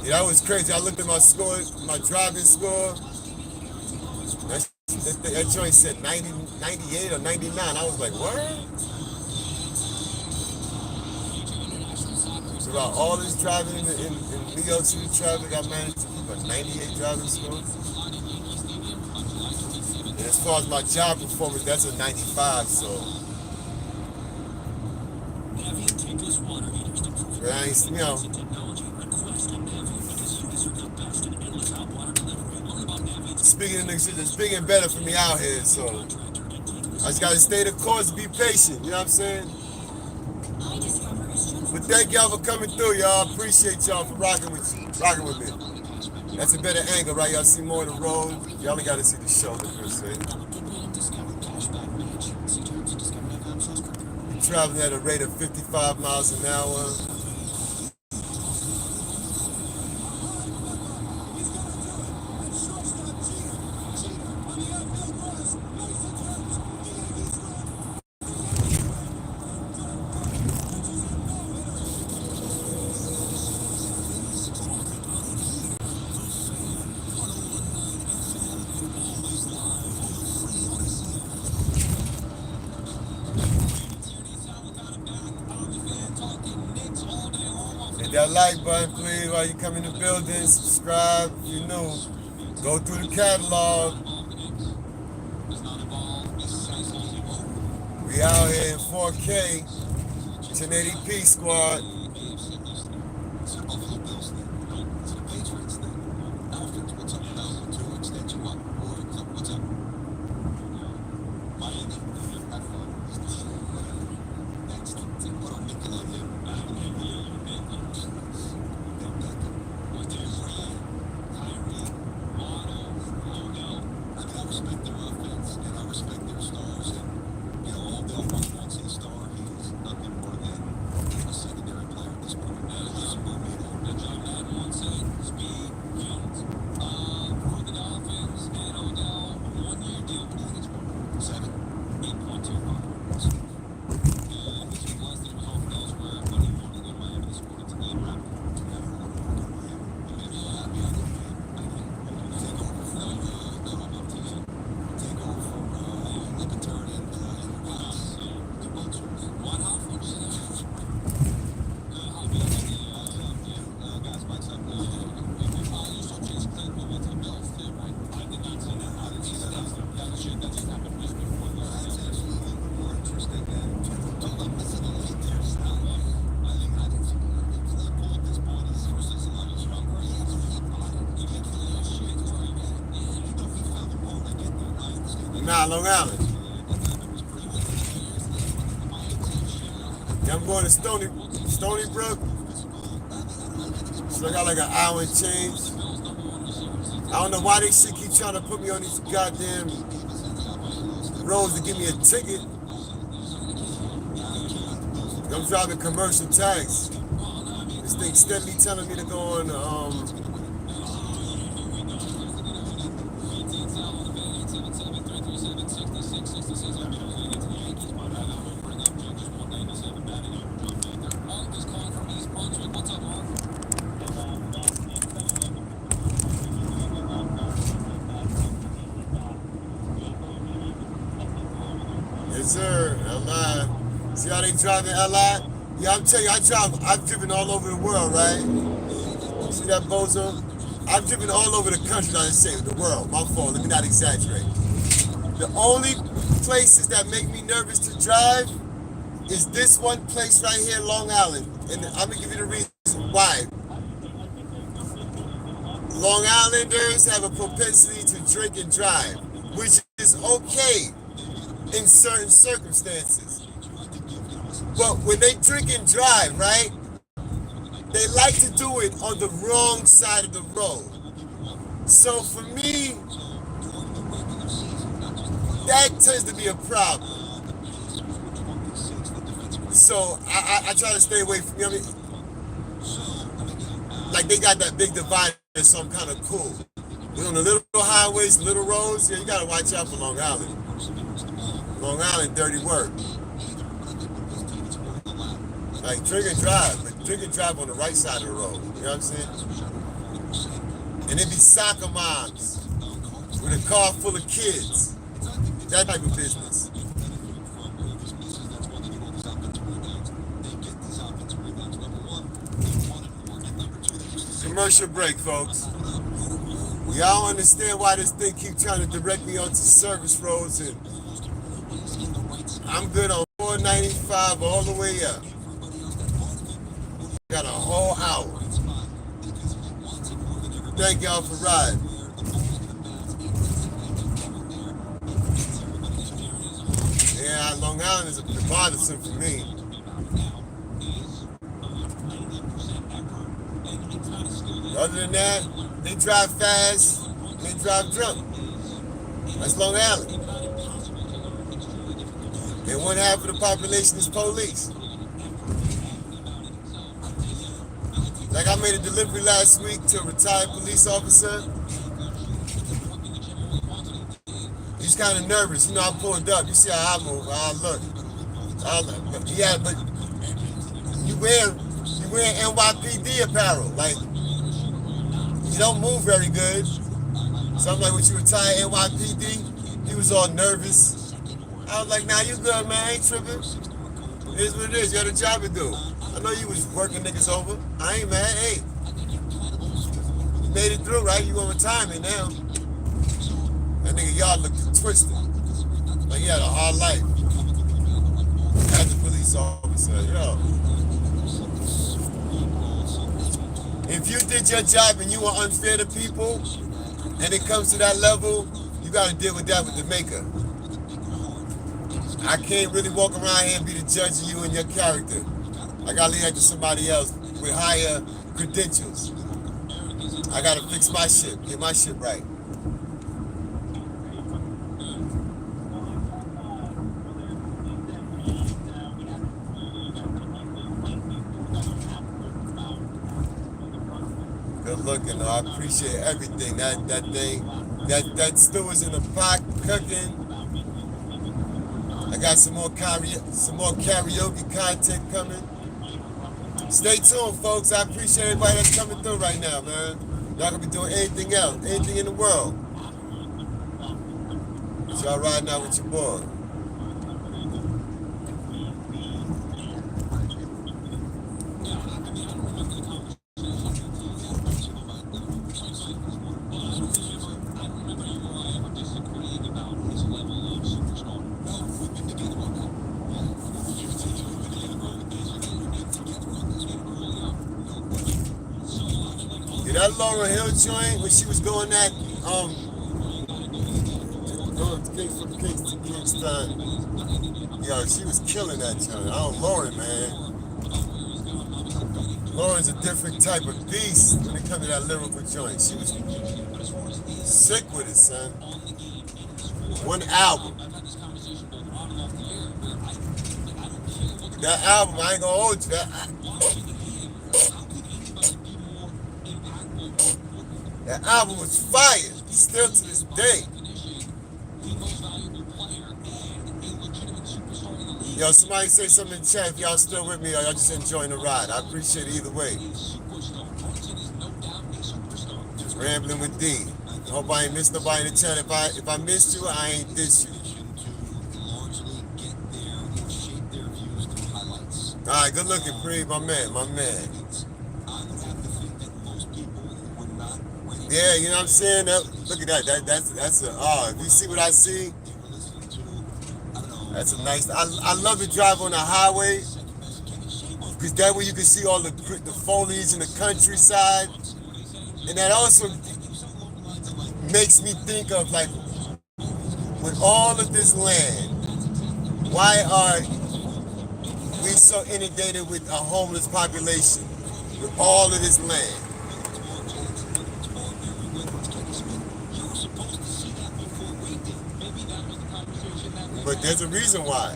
[SPEAKER 1] Yeah, that was crazy. I looked at my score, my driving score. That joint said 90, 98 or 99. I was like, what? So about all this driving in New York City traffic, I managed to keep a 98 driving score. And as far as my job performance, that's a 95, so. But I ain't, you know. Speaking of niggas, it's big and better for me out here, so I just gotta stay the course, be patient, you know what I'm saying? But thank y'all for coming through, y'all. Appreciate y'all for rocking with me. That's a better angle, right? Y'all see more of the road. Y'all only gotta see the shoulder per se. We're traveling at a rate of 55 miles an hour. that like button, please, while you come in the building. Subscribe if you're new. Go through the catalog. We out here in 4K, 1080p squad.
[SPEAKER 3] It's a Buffalo Bills thing. It's a Patriots thing. Dolphins, what's up with that? To extend you up. What's up? Miami, have fun. Next, what on Nickelodeon? I respect their offense and I respect their stars, and all they'll run once a star. He is nothing more than a secondary player at this point.
[SPEAKER 2] Good job, Matt. One said, speed counts. For the Dolphins and Odell, 1-year deal. What do you think it's worth?
[SPEAKER 3] 7.
[SPEAKER 2] 8.25. He's blessed that he was offered elsewhere, but he wanted to go to Miami to support a team.
[SPEAKER 1] Nah, Long Island. Yeah, I'm going to Stony Brook. So I got like an hour and change. I don't know why they shit keep trying to put me on these goddamn roads to give me a ticket. I'm driving commercial tax. This thing steadily telling me to go on yes, sir. LI. See how they drive in LI? Yeah, I'm telling you, I've driven all over the world, right? See that bozo? I've driven all over the country, not to say the world. My fault, let me not exaggerate. The only places that make me nervous to drive is this one place right here, Long Island. And I'm gonna give you the reason why. Long Islanders have a propensity to drink and drive, which is okay in certain circumstances. But when they drink and drive, right, they like to do it on the wrong side of the road. So for me, that tends to be a problem. So I try to stay away from, like they got that big divider, so I'm kind of cool. But on the little highways, little roads, yeah, you gotta watch out for Long Island. Long Island, dirty work. Like drink and drive, but drink and drive on the right side of the road. You know what I'm saying? And it be soccer moms with a car full of kids. That type of business. Commercial break, folks. Y'all understand why this thing keep trying to direct me onto service roads, and I'm good on 495 all the way up. Got a whole hour. Thank y'all for riding. Yeah, Long Island is bothersome for me. Other than that, they drive fast, they drive drunk. That's Long Island. And 1/2 of the population is police. Like I made a delivery last week to a retired police officer. He's kind of nervous. You know, I pulled up. You see how I move, how I look. Yeah, but you wear NYPD apparel. Like, you don't move very good. So I'm like, when you retired NYPD, he was all nervous. I was like, nah, you good, man. I ain't tripping. It is what it is. You got a job to do. I know you was working niggas over. I ain't mad. Hey, you made it through, right? You on retirement now. That nigga y'all looked twisted. Like he had a hard life. As a police officer, yo. If you did your job and you were unfair to people, and it comes to that level, you gotta deal with that with the maker. I can't really walk around here and be the judge of you and your character. I gotta leave that to somebody else with higher credentials. I gotta fix my shit, get my shit right. Good looking, though. I appreciate everything. That thing, that stew is in the pot cooking. I got some more karaoke content coming. Stay tuned, folks. I appreciate everybody that's coming through right now, man. Y'all gonna be doing anything else, anything in the world. So y'all riding out with your boy. That Lauryn Hill joint when she was doing that, from Kingston, yo, she was killing that joint. Lauryn, man. Lauryn's a different type of beast when it comes to that lyrical joint. She was sick with it, son. One album. That album, I ain't gonna hold you. That album was fire, still to this day. Yo, somebody say something in the chat if y'all still with me or y'all just enjoying the ride. I appreciate it either way. Just rambling with D. Hope I ain't missed nobody in the chat. If I missed you, I ain't diss you. All right, good looking, Free, my man. Yeah, you know what I'm saying? Look at that. That's if you see what I see, that's a nice. I love to drive on the highway because that way you can see all the foliage in the countryside, and that also makes me think of like with all of this land, why are we so inundated with a homeless population with all of this land? But there's a reason why.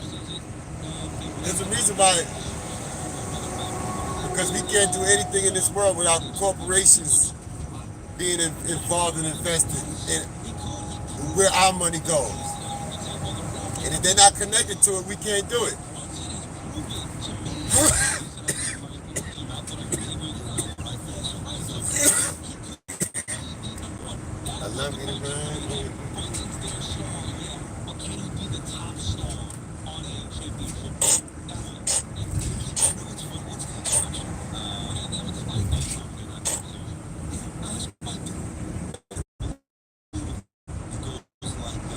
[SPEAKER 1] Because we can't do anything in this world without corporations being involved and invested in where our money goes. And if they're not connected to it, we can't do it. I love you, man.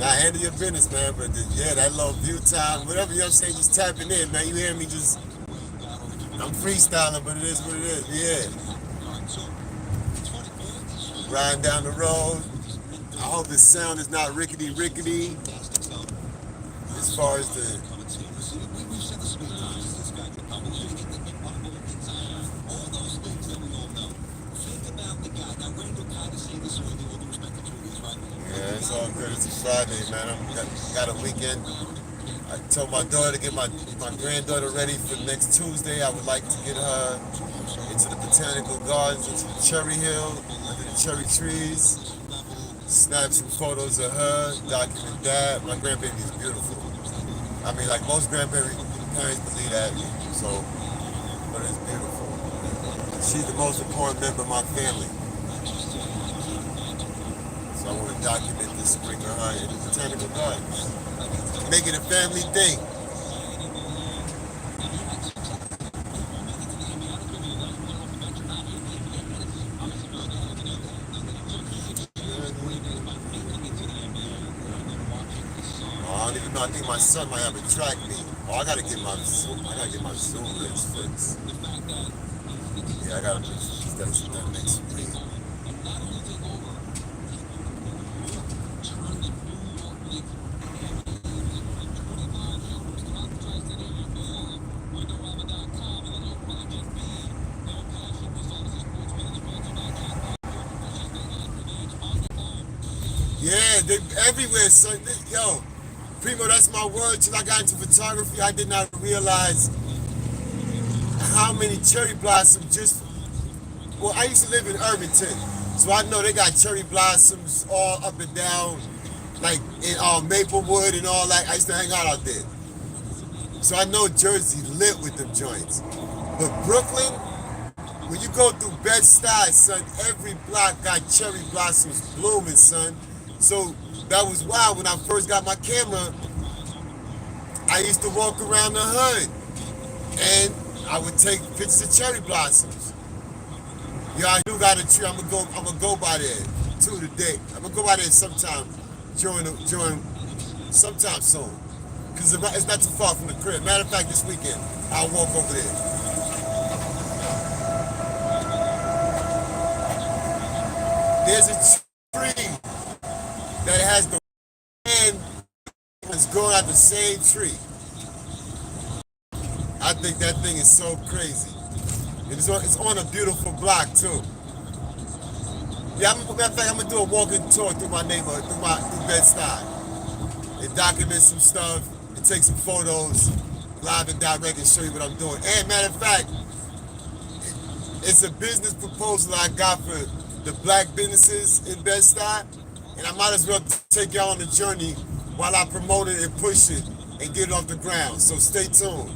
[SPEAKER 1] Now handle your business, man. But yeah, that little view time, whatever you're saying, just tapping in, man. You hear me? Just I'm freestyling, but it is what it is. Yeah. Riding down the road. I hope the sound is not rickety. As far as the yeah, it's all good. It's a Friday, man. I got a weekend. I told my daughter to get my granddaughter ready for next Tuesday. I would like to get her into the botanical gardens, into the cherry hill, under the cherry trees. Snap some photos of her, document that. My grandbaby is beautiful. I mean, like most grandparents believe that, so, but it's beautiful. She's the most important member of my family. So I want to document this spring of her in the botanical gardens. Make it a family thing. know, I think my son might have a track meet. Oh, I gotta get my Zoom lens fixed. Yeah, I gotta put that next week. Yeah, they everywhere, son. Yo, Primo, that's my word. Till I got into photography, I did not realize how many cherry blossoms just. Well, I used to live in Irvington, so I know they got cherry blossoms all up and down, like in Maplewood and all that. I used to hang out there. So I know Jersey lit with them joints. But Brooklyn, when you go through Bed-Stuy, son, every block got cherry blossoms blooming, son. So that was wild. When I first got my camera, I used to walk around the hood and I would take pictures of cherry blossoms. Yeah, I do got a tree. I'm gonna go by there too today. I'm gonna go by there sometime sometime soon. Cause it's not too far from the crib. Matter of fact, this weekend I'll walk over there. There's a tree that has the man that's growing out the same tree. I think that thing is so crazy. It's on a beautiful block too. Yeah, matter of fact, I'm gonna do a walking tour through my neighborhood, through Bed-Stuy, and document some stuff, and take some photos, live and direct, and show you what I'm doing. And matter of fact, it's a business proposal I got for the black businesses in Bed-Stuy, and I might as well take y'all on the journey while I promote it and push it and get it off the ground. So stay tuned.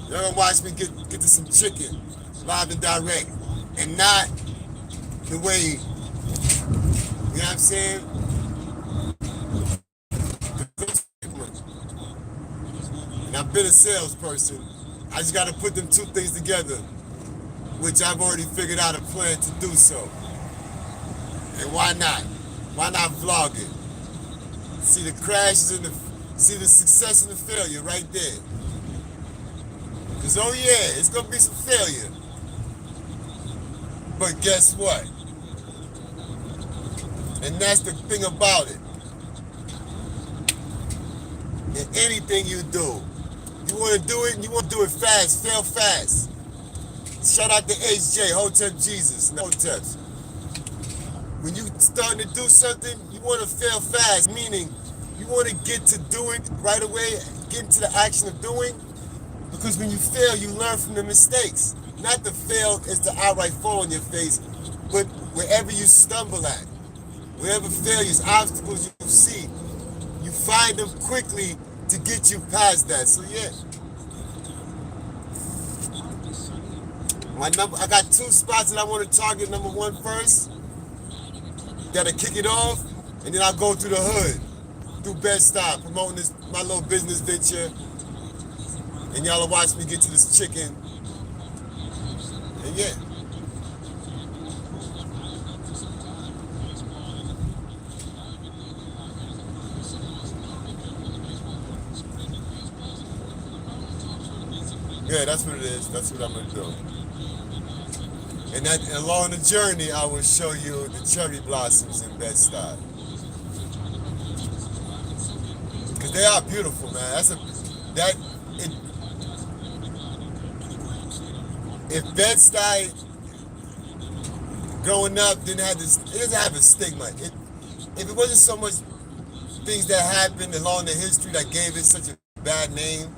[SPEAKER 1] Y'all gonna watch me get to some chicken, live and direct, and not the way, you know what I'm saying? And I've been a salesperson. I just gotta put them two things together, which I've already figured out a plan to do so. And why not? Why not vlog it? See the crashes and see the success and the failure right there. Cause oh yeah, it's gonna be some failure. But guess what? And that's the thing about it. In anything you do, you wanna do it and you wanna do it fast, fail fast. Shout out to HJ, Hotep Jesus, Hoteps. When you starting to do something, you want to fail fast, meaning you want to get to do it right away, get into the action of doing, because when you fail, you learn from the mistakes. Not to fail is to outright fall on your face, but wherever you stumble at, wherever failures, obstacles you see, you find them quickly to get you past that. So yeah. I got two spots that I want to target. Number one first, that'll kick it off, and then I'll go through the hood, through Bed-Stuy, promoting my little business venture, and y'all will watch me get to this chicken, and yeah. Yeah, that's what it is. That's what I'm gonna do. And along the journey, I will show you the cherry blossoms in Bed-Stuy. Because they are beautiful, man. If Bed-Stuy growing up didn't have this, it doesn't have a stigma. If it wasn't so much things that happened along the history that gave it such a bad name,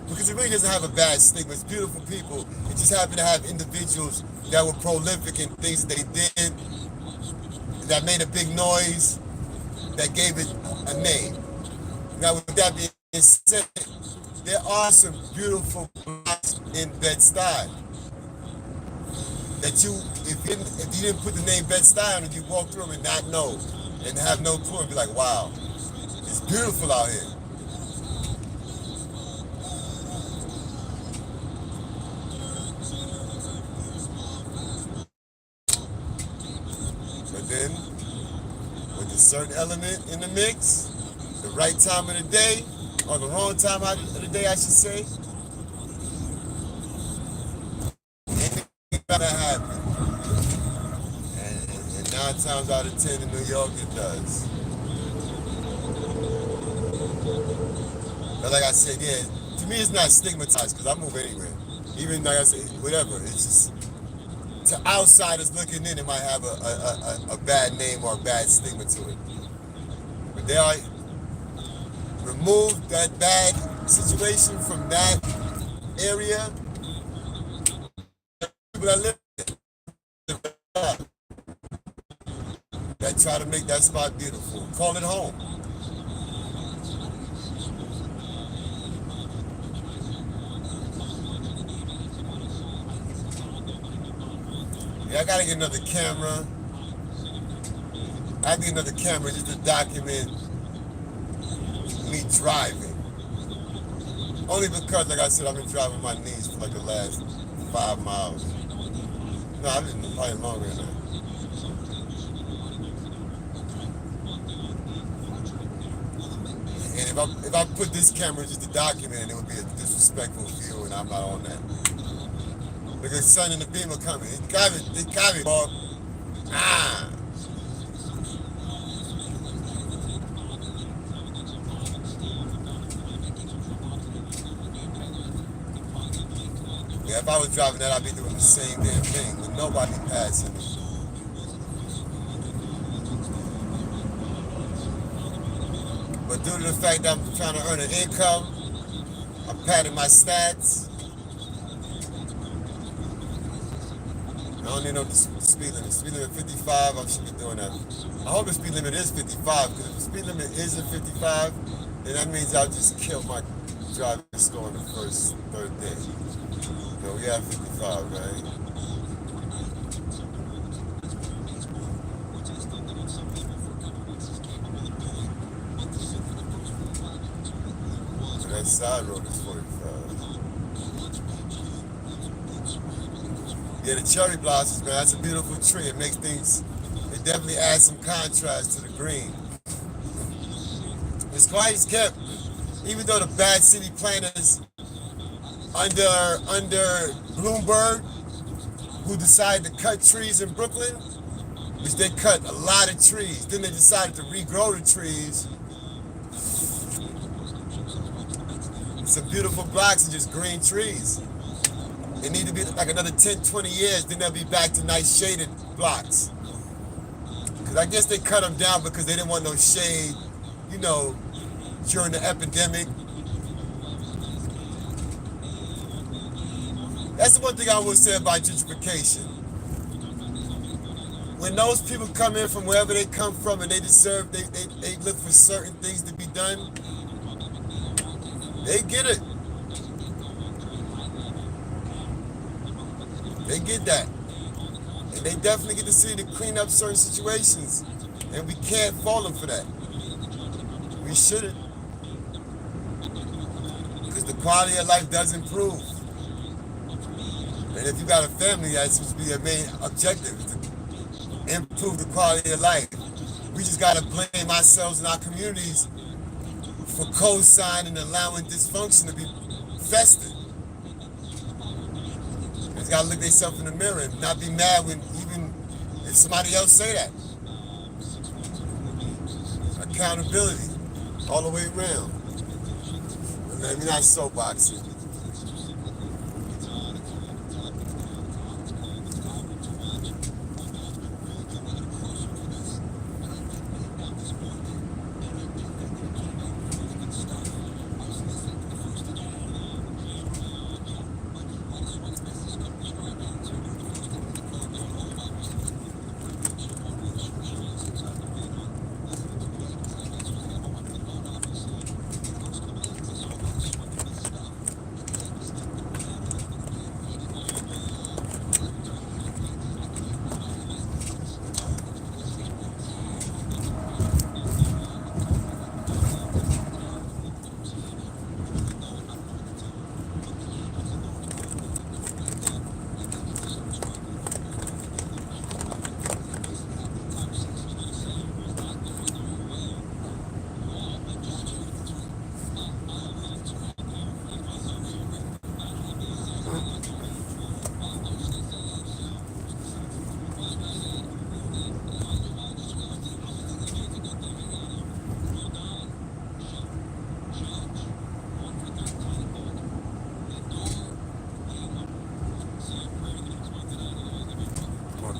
[SPEAKER 1] because it really doesn't have a bad stigma. It's beautiful people. It just happened to have individuals that were prolific in things that they did, that made a big noise, that gave it a name. Now, with that being said, there are some beautiful blocks in Bed-Stuy that if you didn't put the name Bed-Stuy on it, you walk through them and not know, and have no clue, and be like, wow, it's beautiful out here. Then, with a certain element in the mix, the right time of the day, or the wrong time of the day, I should say, anything gonna happen. And 9 times out of 10 in New York, it does. But like I said, yeah, to me it's not stigmatized because I move anywhere. Even like I say, whatever. It's just to outsiders looking in, it might have a bad name or a bad stigma to it. But they are remove that bad situation from that area. People that live there, that try to make that spot beautiful. Call it home. Yeah, I gotta get another camera. I need another camera just to document me driving. Only because, like I said, I've been driving my knees for like the last 5 miles. No, I've been probably longer than that. And if I put this camera just to document it, it would be a disrespectful view, and I'm not on that. Look at the sun and the beam are coming. It got me, Bob. Ah. Yeah, if I was driving that, I'd be doing the same damn thing with nobody passing me. But due to the fact that I'm trying to earn an income, I'm padding my stats. I don't need no speed limit. Speed limit 55, I should be doing that. I hope the speed limit is 55, because if the speed limit isn't 55, then that means I'll just kill my driving score on the third day. So we have 55, right? So that side road is 45. Yeah, the cherry blossoms, man, that's a beautiful tree. It makes things, it definitely adds some contrast to the green. It's quiet as kept, even though the bad city planners under Bloomberg, who decided to cut trees in Brooklyn, which they cut a lot of trees. Then they decided to regrow the trees. Some beautiful blocks and just green trees. It need to be like another 10, 20 years, then they'll be back to nice shaded blocks. Because I guess they cut them down because they didn't want no shade, you know, during the epidemic. That's the one thing I would say about gentrification. When those people come in from wherever they come from and they deserve, they look for certain things to be done, they get it. They get that. And they definitely get the city to clean up certain situations. And we can't fault them for that. We shouldn't. Because the quality of life does improve. And if you got a family, that's supposed to be your main objective, is to improve the quality of life. We just got to blame ourselves and our communities for co-signing and allowing dysfunction to be festered. They got to look themselves in the mirror and not be mad when even if somebody else say that. Accountability all the way around. Let me not soapboxing.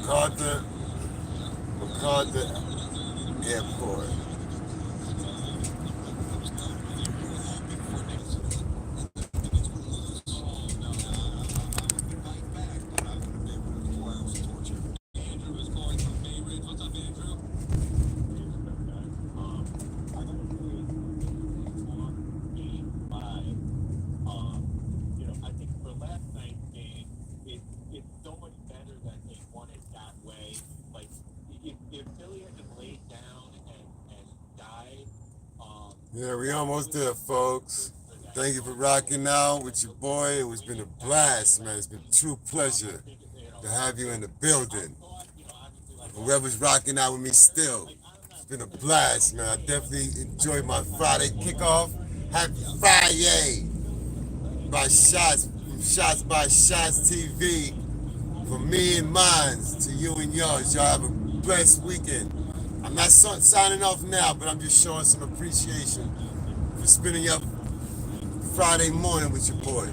[SPEAKER 1] MacArthur Airport.
[SPEAKER 2] Andrew is calling from Bay Ridge. What's up, Andrew?
[SPEAKER 4] I think for last night's game, it's so much better that they won it that way. Like, if Philly had just laid down and died,
[SPEAKER 1] Yeah, we almost there, folks. Thank you for rocking out with your boy. It's been a blast, man. It's been a true pleasure to have you in the building. Whoever's rocking out with me still, it's been a blast, man. I definitely enjoyed my Friday kickoff. Happy Friday by Shotz, from Shotz by Shotz TV. From me and mine to you and yours. Y'all have a blessed weekend. I'm not signing off now, but I'm just showing some appreciation for spending your Friday morning with your boy.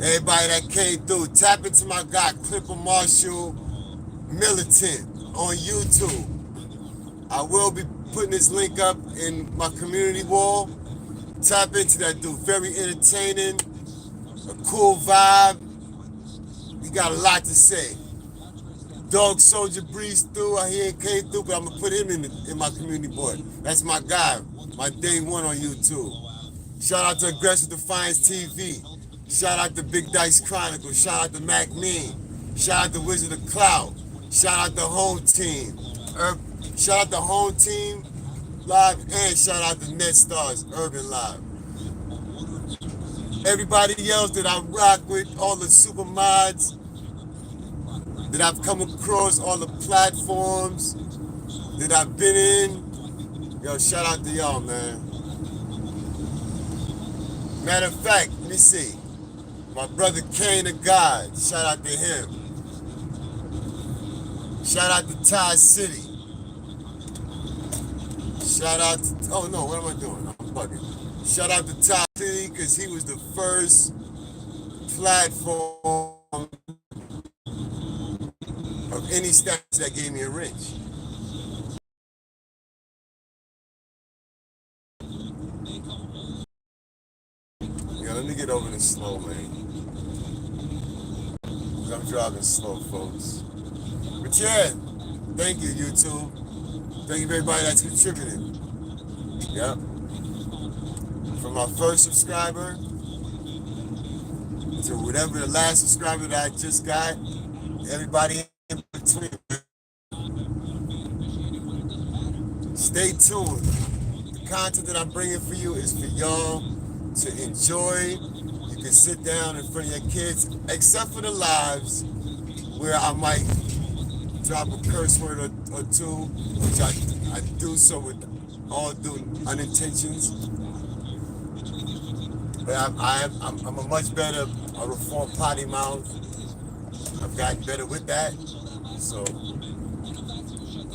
[SPEAKER 1] Everybody that came through, tap into my guy, Clipper Marshall Militant on YouTube. I will be putting this link up in my community wall. Tap into that dude. Very entertaining, a cool vibe. He got a lot to say. Dog Soldier breezed through. He ain't came through, but I'm gonna put him in my community board. That's my guy, my day one on YouTube. Shout out to Aggressive Defiance TV. Shout out to Big Dice Chronicles. Shout out to Mac Mean. Shout out to Wizard of Cloud. Shout out to Home Team. Shout out to Home Team Live, and shout out to Net Stars Urban Live. Everybody else that I rock with, all the super mods that I've come across, all the platforms that I've been in. Yo, shout out to y'all, man. Matter of fact, let me see. My brother Kane of God, shout out to him. Shout out to Ty City. Shout out to, oh no, what am I doing? I'm bugging. Shout out to Ty City, because he was the first platform of any status that gave me a wrench. Yeah, let me get over this slow, man. I'm driving slow, folks. But yeah, thank you, YouTube. Thank you, everybody that's contributed. Yep. From my first subscriber to whatever the last subscriber that I just got, everybody in between. Stay tuned. The content that I'm bringing for you is for y'all to enjoy. You can sit down in front of your kids, except for the lives where I might drop a curse word or two, which I do so with all due unintentions. But I'm a much better, a reformed potty mouth. I've gotten better with that. So,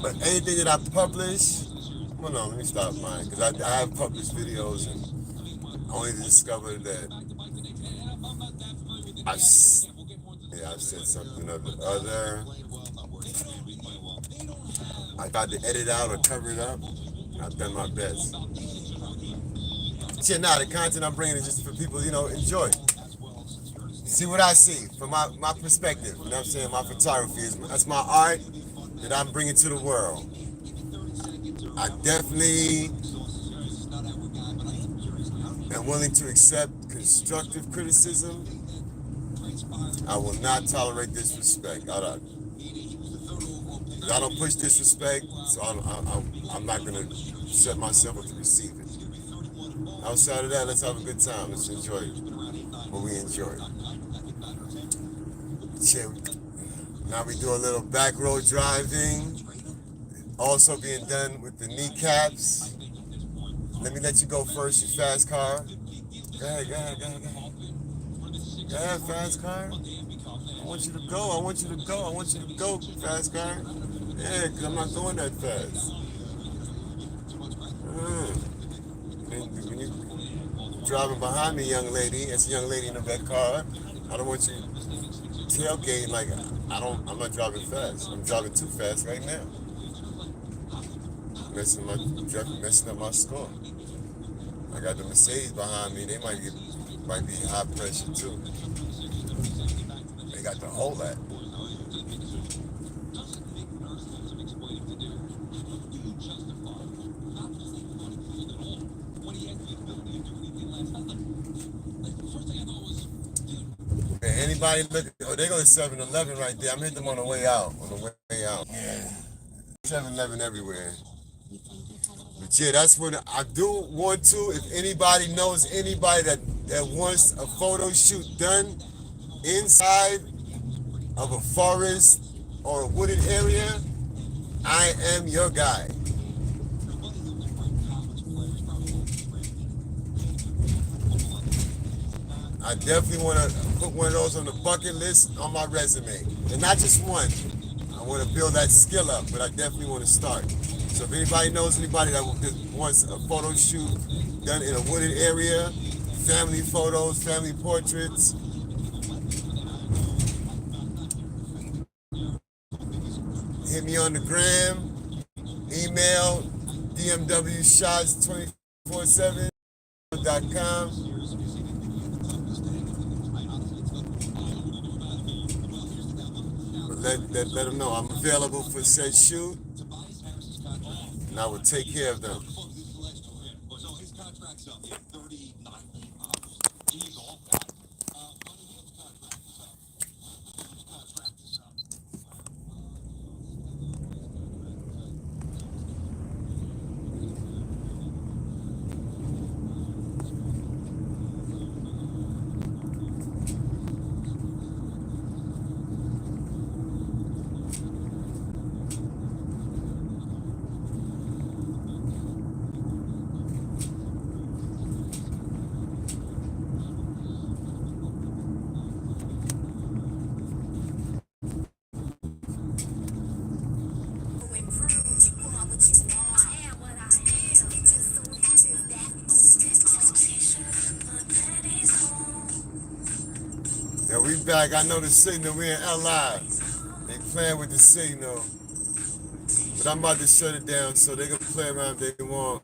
[SPEAKER 1] but anything that I publish, well, no, let me stop mine, because I have published videos and only to discover that I've said something of the other. I tried to edit out or cover it up. I've done my best. Yeah, nah, the content I'm bringing is just for people, enjoy. See what I see from my perspective. You know what I'm saying? My photography that's my art that I'm bringing to the world. I definitely am willing to accept constructive criticism. I will not tolerate disrespect. I don't push disrespect, so I'm not going to set myself up to receive it. Outside of that, let's have a good time. Let's enjoy it. What we enjoy. Now we do a little back road driving. Also being done with the kneecaps. Let me let you go first, you fast car. Go ahead. Go ahead, fast car. I want you to go, fast car. Yeah, because I'm not going that fast. When you're driving behind me, young lady, it's a young lady in the red car, I don't want you tailgating like I'm not driving fast. I'm driving too fast right now. Messing up my score. I got the Mercedes behind me. They might be high pressure too. They got the whole lot. Anybody look? Oh, they go to 7-Eleven right there. I'm hitting them on the way out. Yeah. 7-Eleven everywhere. But yeah, that's what I do want to. If anybody knows anybody that wants a photo shoot done inside of a forest or a wooded area, I am your guy. I definitely want to put one of those on the bucket list on my resume. And not just one. I want to build that skill up, but I definitely want to start. So if anybody knows anybody that wants a photo shoot done in a wooded area, family photos, family portraits, hit me on the gram, email, dmwshots247.com. Let them know I'm available for said shoot, and I will take care of them. Yeah, we back. I know the signal. We in LI. They playing with the signal. But I'm about to shut it down so they can play around if they want.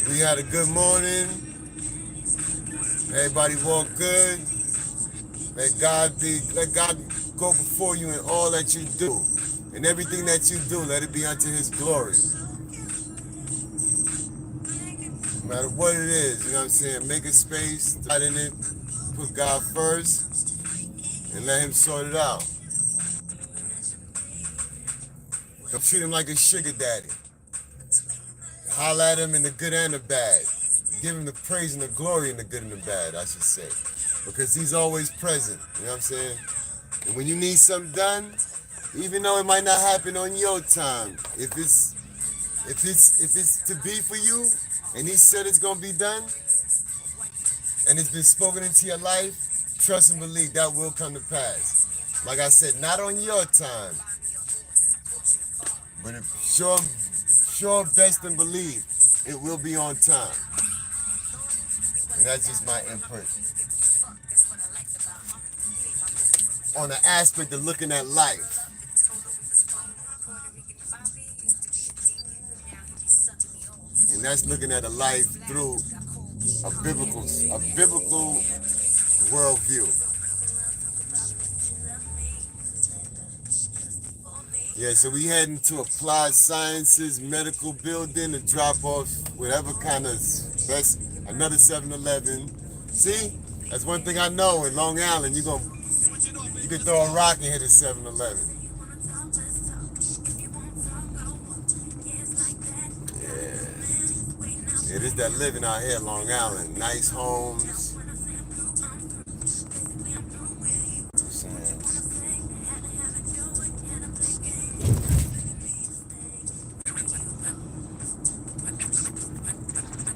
[SPEAKER 1] We had a good morning. Everybody walk good. Let God go before you in all that you do. And everything that you do, let it be unto his glory. No matter what it is, you know what I'm saying? Make a space, not in it, put God first, and let him sort it out. Don't treat him like a sugar daddy. Holler at him in the good and the bad. Give him the praise and the glory in the good and the bad, I should say. Because he's always present, you know what I'm saying? And when you need something done, even though it might not happen on your time, if it's to be for you, and he said it's gonna be done, and it's been spoken into your life, trust and believe that will come to pass. Like I said, not on your time, but sure best and believe it will be on time. And that's just my input on the aspect of looking at life. And that's looking at a life through a biblical worldview. Yeah, so we heading to Applied Sciences Medical Building to drop off whatever kind of that's another 7-Eleven. See, that's one thing I know in Long Island. You can throw a rock and hit a 7-Eleven. Yeah, it is that living out here in Long Island. Nice homes.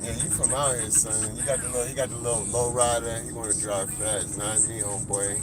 [SPEAKER 1] Yeah, you from out here, son. You got the little low rider. You want to drive fast, not me, homeboy.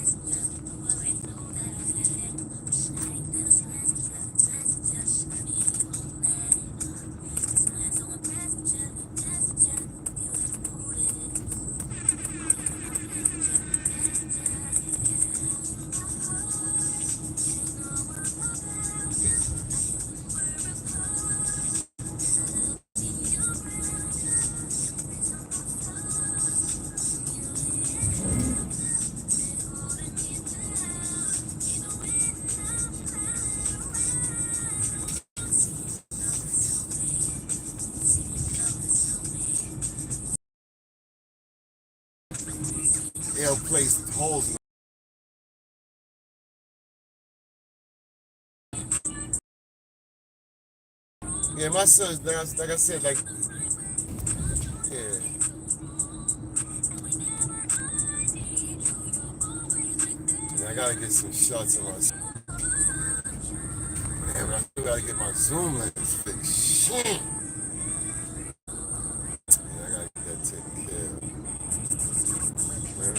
[SPEAKER 1] ill placed holes. Yeah, my son's like I said, like yeah. Man, I gotta get some shots of my. Man, but I still gotta get my zoom lens fixed. Shit. Yeah, I gotta get that taken care of. Man.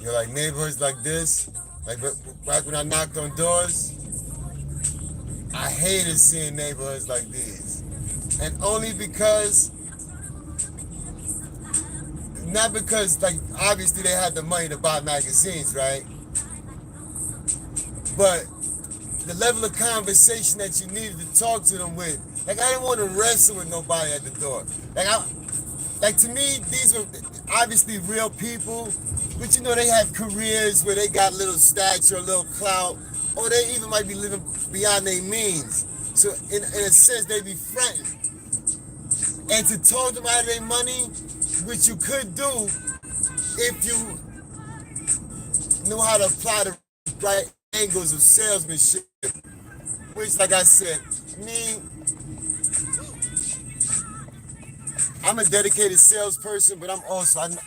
[SPEAKER 1] You know, like neighborhoods like this, like back when I knocked on doors, I hated seeing neighborhoods like these. And only because, not because, like, obviously they had the money to buy magazines, right? But the level of conversation that you needed to talk to them with, like, I didn't want to wrestle with nobody at the door. Like to me, these were obviously real people, but you know, they have careers where they got little stature, little clout, or they even might be living beyond their means. So in a sense, they be fronting. And to talk them out of their money, which you could do if you knew how to apply the right angles of salesmanship, which, like I said, me, I'm a dedicated salesperson, but I'm also, I'm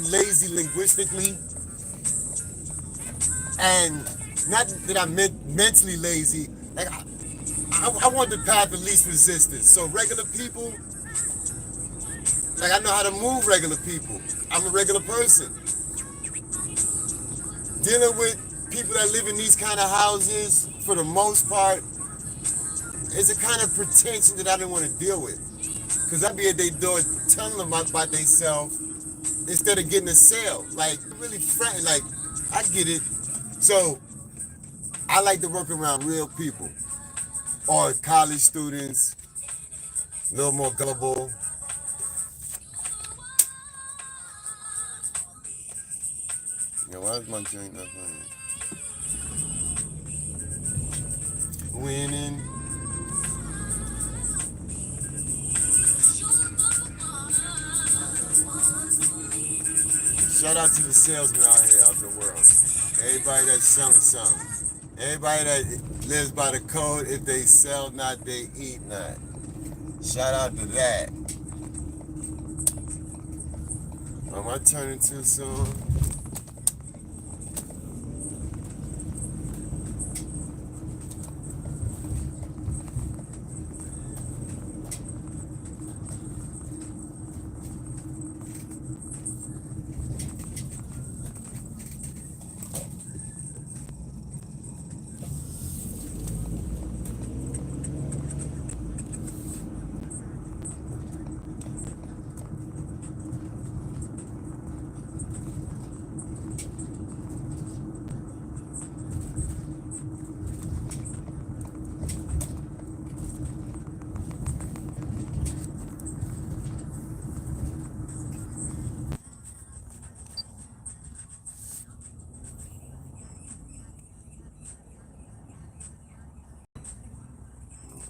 [SPEAKER 1] lazy linguistically. And not that I'm mentally lazy, like I want the path of least resistance. So regular people, like I know how to move regular people. I'm a regular person. Dealing with people that live in these kind of houses, for the most part, is a kind of pretension that I didn't want to deal with. Because I'd be at their door telling them about themselves instead of getting a sale. Like, really fronting, like, I get it. So, I like to work around real people. Or college students, a little more gullible. Yeah, why is my joint not playing? Winning. Shout out to the salesmen out here out in the world. Everybody that's selling something. Everybody that lives by the code, if they sell not, they eat not. Shout out to that. Am I turning too soon?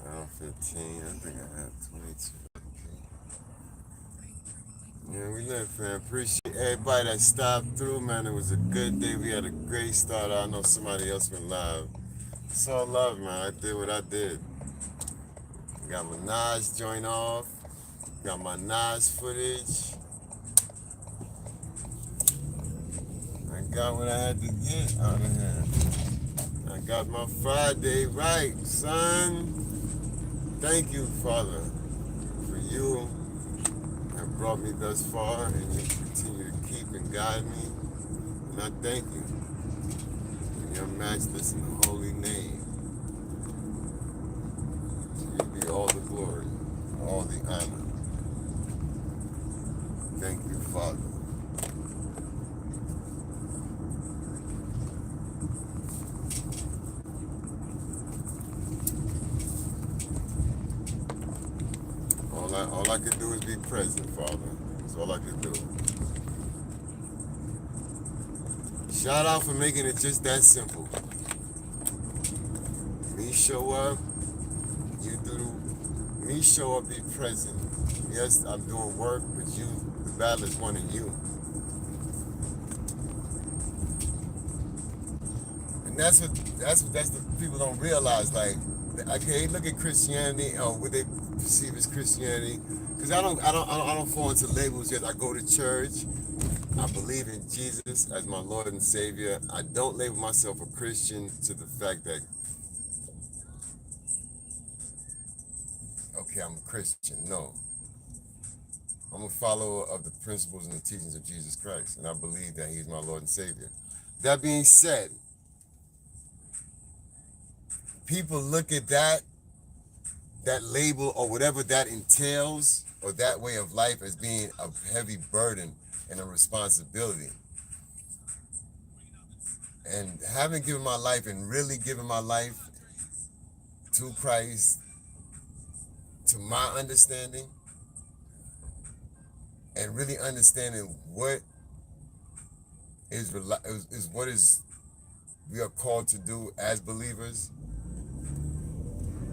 [SPEAKER 1] Around 15, I think I have 22. Yeah, we live, fam. Appreciate everybody that stopped through, man. It was a good day. We had a great start. I know somebody else went live. It's all love, man. I did what I did. Got Minaj joint off. Got my Nas footage. I got what I had to get out of here. I got my Friday right, son. Thank you, Father, for you have brought me thus far, and you continue to keep and guide me. And I thank you in your matchless and holy name. To you be all the glory, all the honor. Thank you, Father. All I can do is be present, Father. That's all I can do. Shout out for making it just that simple. Me show up, you do. Me show up, be present. Yes, I'm doing work, but the battle is one in you. And that's the people don't realize. Like, okay, look at Christianity or what they perceive as Christianity. Because I don't fall into labels yet. I go to church. I believe in Jesus as my Lord and Savior. I don't label myself a Christian to the fact that, okay, I'm a Christian. No. I'm a follower of the principles and the teachings of Jesus Christ. And I believe that He's my Lord and Savior. That being said, people look at that label or whatever that entails or that way of life as being a heavy burden and a responsibility. And having given my life and really given my life to Christ, to my understanding, and really understanding what is what we are called to do as believers,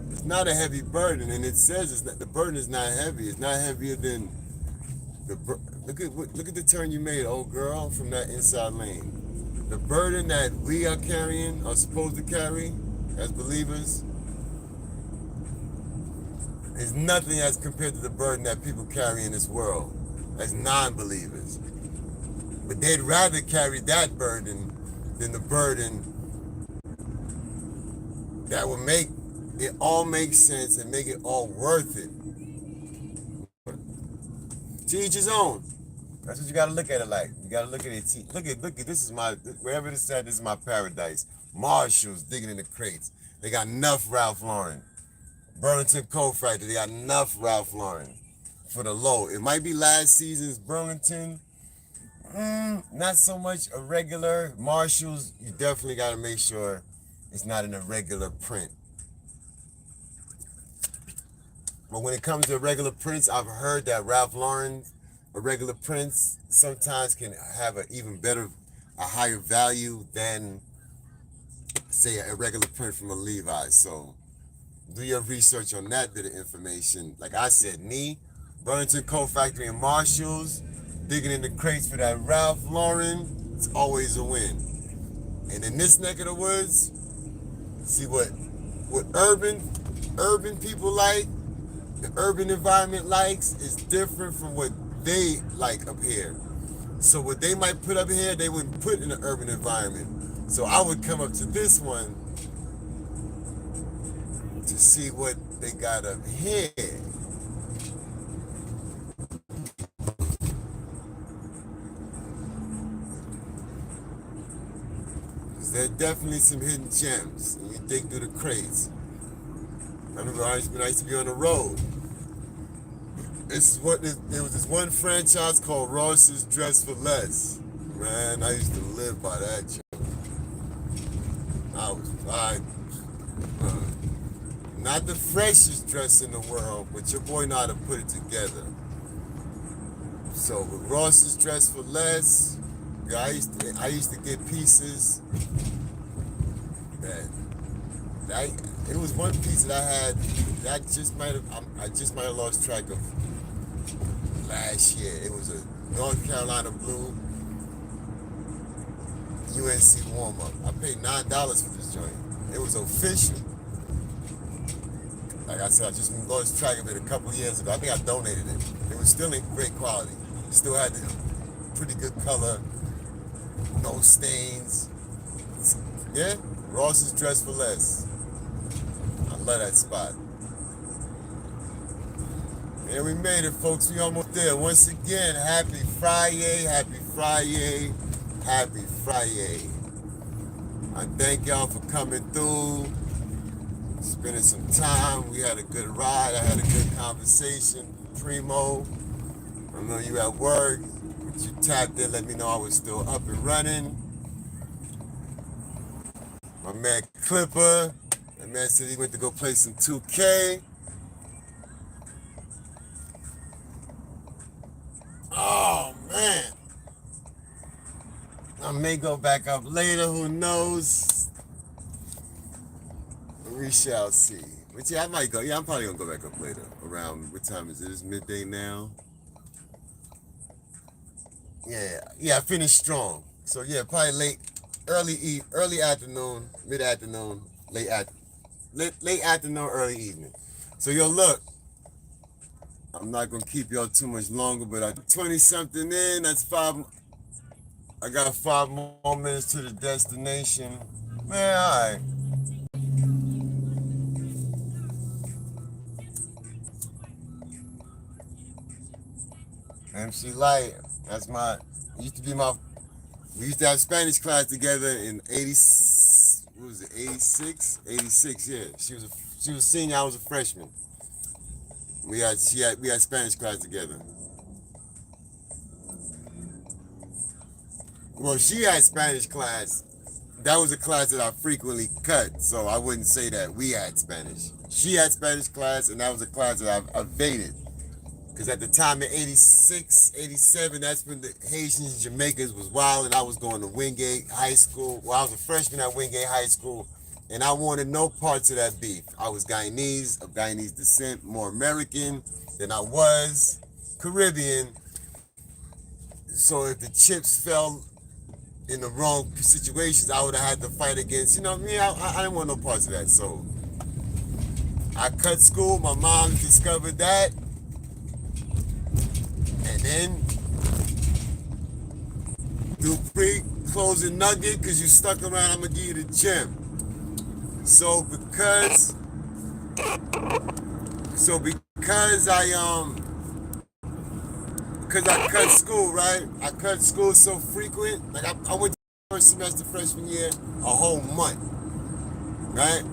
[SPEAKER 1] it's not a heavy burden. And it says the burden is not heavy. It's not heavier than look at the turn you made, old girl, from that inside lane. The burden that we are carrying, are supposed to carry as believers, is nothing as compared to the burden that people carry in this world as non-believers. But they'd rather carry that burden than the burden that will make it all make sense and make it all worth it. To each his own. That's what you gotta look at it like. You gotta look at it. Look at this is my, wherever it's at, this is my paradise. Marshalls digging in the crates. They got enough Ralph Lauren. Burlington Coat Factory, they got enough Ralph Lauren for the low. It might be last season's Burlington. Not so much a regular. Marshalls, you definitely gotta make sure it's not in a regular print. But when it comes to regular prints, I've heard that Ralph Lauren, regular prints, sometimes can have a higher value than, say, a regular print from a Levi's. So do your research on that bit of information. Like I said, Burlington Coat Factory and Marshalls, digging in the crates for that Ralph Lauren, it's always a win. And in this neck of the woods, see what urban people like, the urban environment likes is different from what they like up here. So what they might put up here, they wouldn't put in an urban environment. So I would come up to this one to see what they got up here. Because there are definitely some hidden gems when you dig through the crates. I remember I used to be on the road. There was this one franchise called Ross's Dress for Less. Man, I used to live by that joke. I was fine. Not the freshest dress in the world, but your boy know how to put it together. So with Ross's Dress for Less, I used to get pieces that it was one piece that I had that I just might have lost track of last year. It was a North Carolina blue UNC warm-up. I paid $9 for this joint. It was official. Like I said, I just lost track of it a couple years ago. I think I donated it. was still in great quality. Still had the pretty good color, no stains. Yeah, Ross is dressed for less. I love that spot. And we made it, folks. We almost there. Once again, happy Friday, happy Friday, happy Friday. I thank y'all for coming through, spending some time. We had a good ride. I had a good conversation. Primo, I know you at work, but you tapped in, let me know I was still up and running. My man Clipper, that man said he went to go play some 2K. Oh, man. I may go back up later, who knows? We shall see. But yeah, I might go. Yeah, I'm probably going to go back up later. Around, what time is it? It's midday now. Yeah, I finished strong. So yeah, probably early afternoon, mid-afternoon, late afternoon, early evening. So yo, look, I'm not gonna keep y'all too much longer, but I'm 20 something in. That's 5. I got 5 more minutes to the destination. Man, all right. MC Light, that's we used to have Spanish class together in 86, yeah. She was a senior, I was a freshman. We had Spanish class together. Well, she had Spanish class. That was a class that I frequently cut, so I wouldn't say that we had Spanish. She had Spanish class, and that was a class that I evaded. Because at the time in 86, 87, that's when the Haitians and Jamaicans was wild, and I was going to Wingate High School. Well, I was a freshman at Wingate High School, and I wanted no parts of that beef. I was Guyanese, of Guyanese descent, more American than I was Caribbean. So if the chips fell in the wrong situations, I would have had to fight against, you know what I mean? I didn't want no parts of that. So I cut school. My mom discovered that. And then do pre-closing nugget because you stuck around, I'm going to give you the gym. So because I cut school, right? I cut school so frequent. Like I went to the first semester freshman year a whole month, right?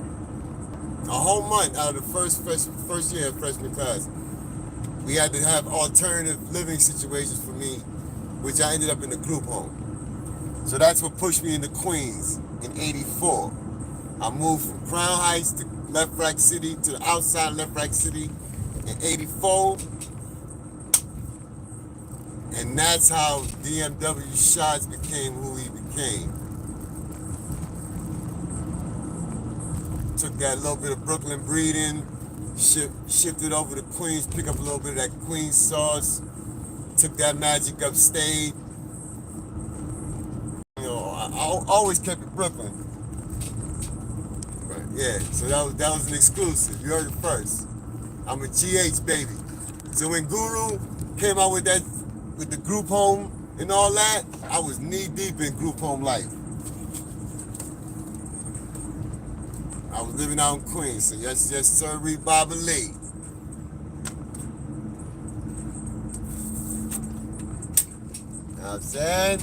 [SPEAKER 1] A whole month out of the first year of freshman class. We had to have alternative living situations for me, which I ended up in a group home. So that's what pushed me into Queens in 84. I moved from Crown Heights to Left Rack City, to the outside Left Rack City in 84. And that's how DMW Shotz became who he became. Took that little bit of Brooklyn breeding, shifted over to Queens, pick up a little bit of that Queens sauce, took that magic upstate. You know, I always kept it Brooklyn. Right, yeah, so that was an exclusive. You heard it first. I'm a GH baby. So when Guru came out with the group home and all that, I was knee deep in group home life. I was living out in Queens, so yes, sir, read Bobby Lee. You know what I'm saying?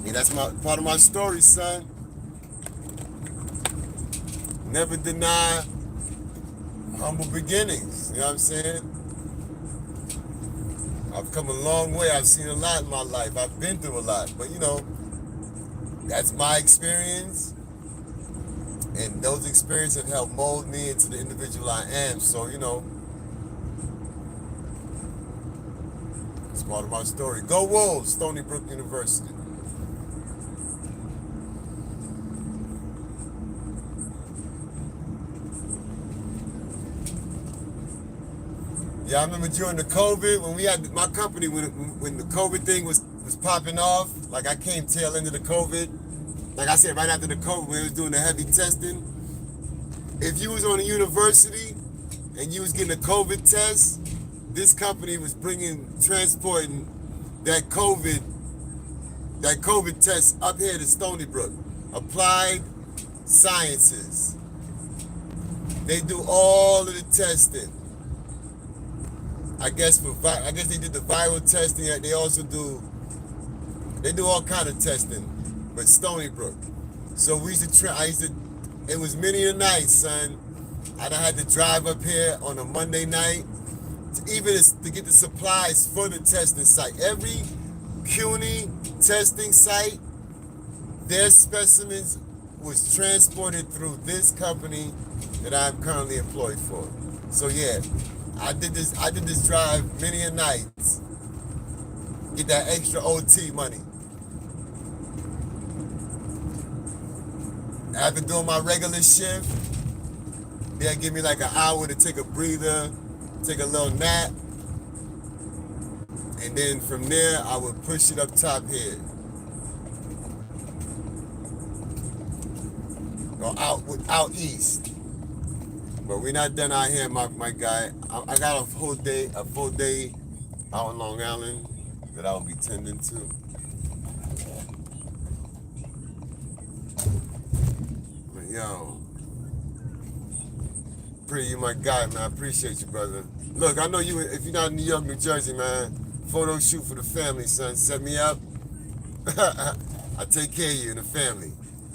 [SPEAKER 1] Yeah, that's part of my story, son. Never deny humble beginnings, you know what I'm saying? I've come a long way. I've seen a lot in my life. I've been through a lot, but you know, that's my experience. And those experiences have helped mold me into the individual I am. So, you know, it's part of my story. Go Wolves, Stony Brook University. Yeah, I remember during the COVID, when we had my company, when the COVID thing was popping off, like I came tail end of the COVID. Like I said, right after the COVID, when we was doing the heavy testing, if you was on a university and you was getting a COVID test, this company was transporting that COVID test up here to Stony Brook. Applied Sciences. They do all of the testing. I guess they did the viral testing. They also do all kind of testing, but Stony Brook. So we used to it was many a night, son. I had to drive up here on a Monday night to get the supplies for the testing site. Every CUNY testing site, their specimens was transported through this company that I'm currently employed for. So yeah, I did this drive many a nights. Get that extra OT money. After doing my regular shift, they'll give me like an hour to take a breather, take a little nap, and then from there I would push it up top here. Or out east. But we're not done out here, my guy. I got a full day out in Long Island that I'll be tending to. But yo, Free, you my guy, man. I appreciate you, brother. Look, I know you, if you're not in New York, New Jersey, man, photo shoot for the family, son. Set me up. I take care of you and the family.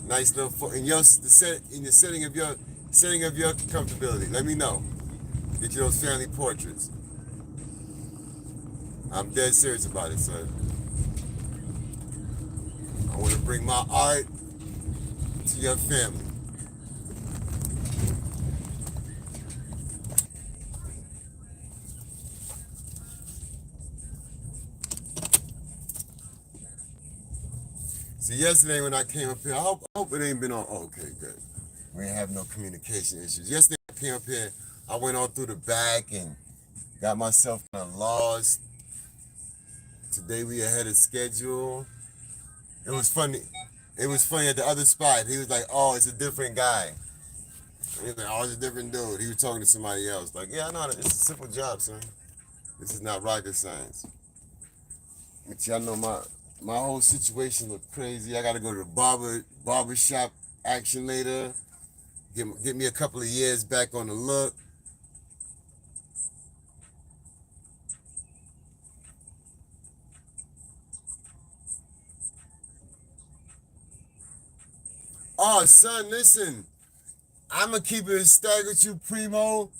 [SPEAKER 1] Nice little in the setting of your comfortability. Let me know. Get you those family portraits. I'm dead serious about it, son. I want to bring my art to your family. See, yesterday when I came up here, I hope it ain't been on. Oh, okay, good. We ain't have no communication issues. Yesterday I came up here, I went all through the back and got myself kind of lost. Today we ahead of schedule. It was funny. It was funny at the other spot. He was like, "Oh, it's a different guy." And he was like, "Oh, it's a different dude." He was talking to somebody else. Like, yeah, I know. It's a simple job, son. This is not rocket science. But y'all know my whole situation look crazy. I gotta go to the barber shop action later. Get me a couple of years back on the look. Oh, son, listen. I'ma keep it a stack with you, Primo.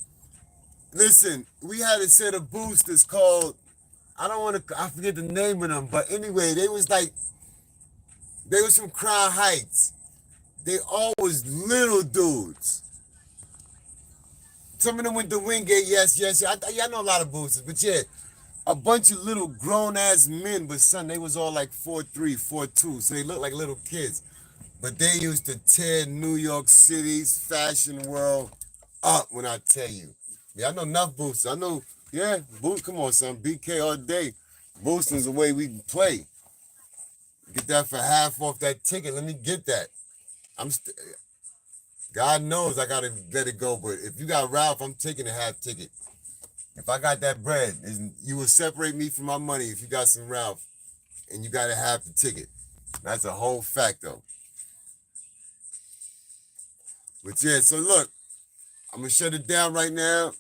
[SPEAKER 1] Listen, we had a set of boosters called, I forget the name of them, but anyway, they was from Crown Heights. They all was little dudes. Some of them went to Wingate, yes. I know a lot of boosters, but yeah, a bunch of little grown-ass men, but son, they was all like 4'3", 4'2", so they looked like little kids. But they used to tear New York City's fashion world up when I tell you. Yeah, I know enough boosters. I know, yeah, come on, son, BK all day. Boosting's the way we play. Get that for half off that ticket. Let me get that. God knows I gotta let it go, but if you got Ralph, I'm taking a half ticket. If I got that bread, you will separate me from my money if you got some Ralph and you gotta have the ticket. That's a whole fact, though. But yeah, so look, I'm gonna shut it down right now.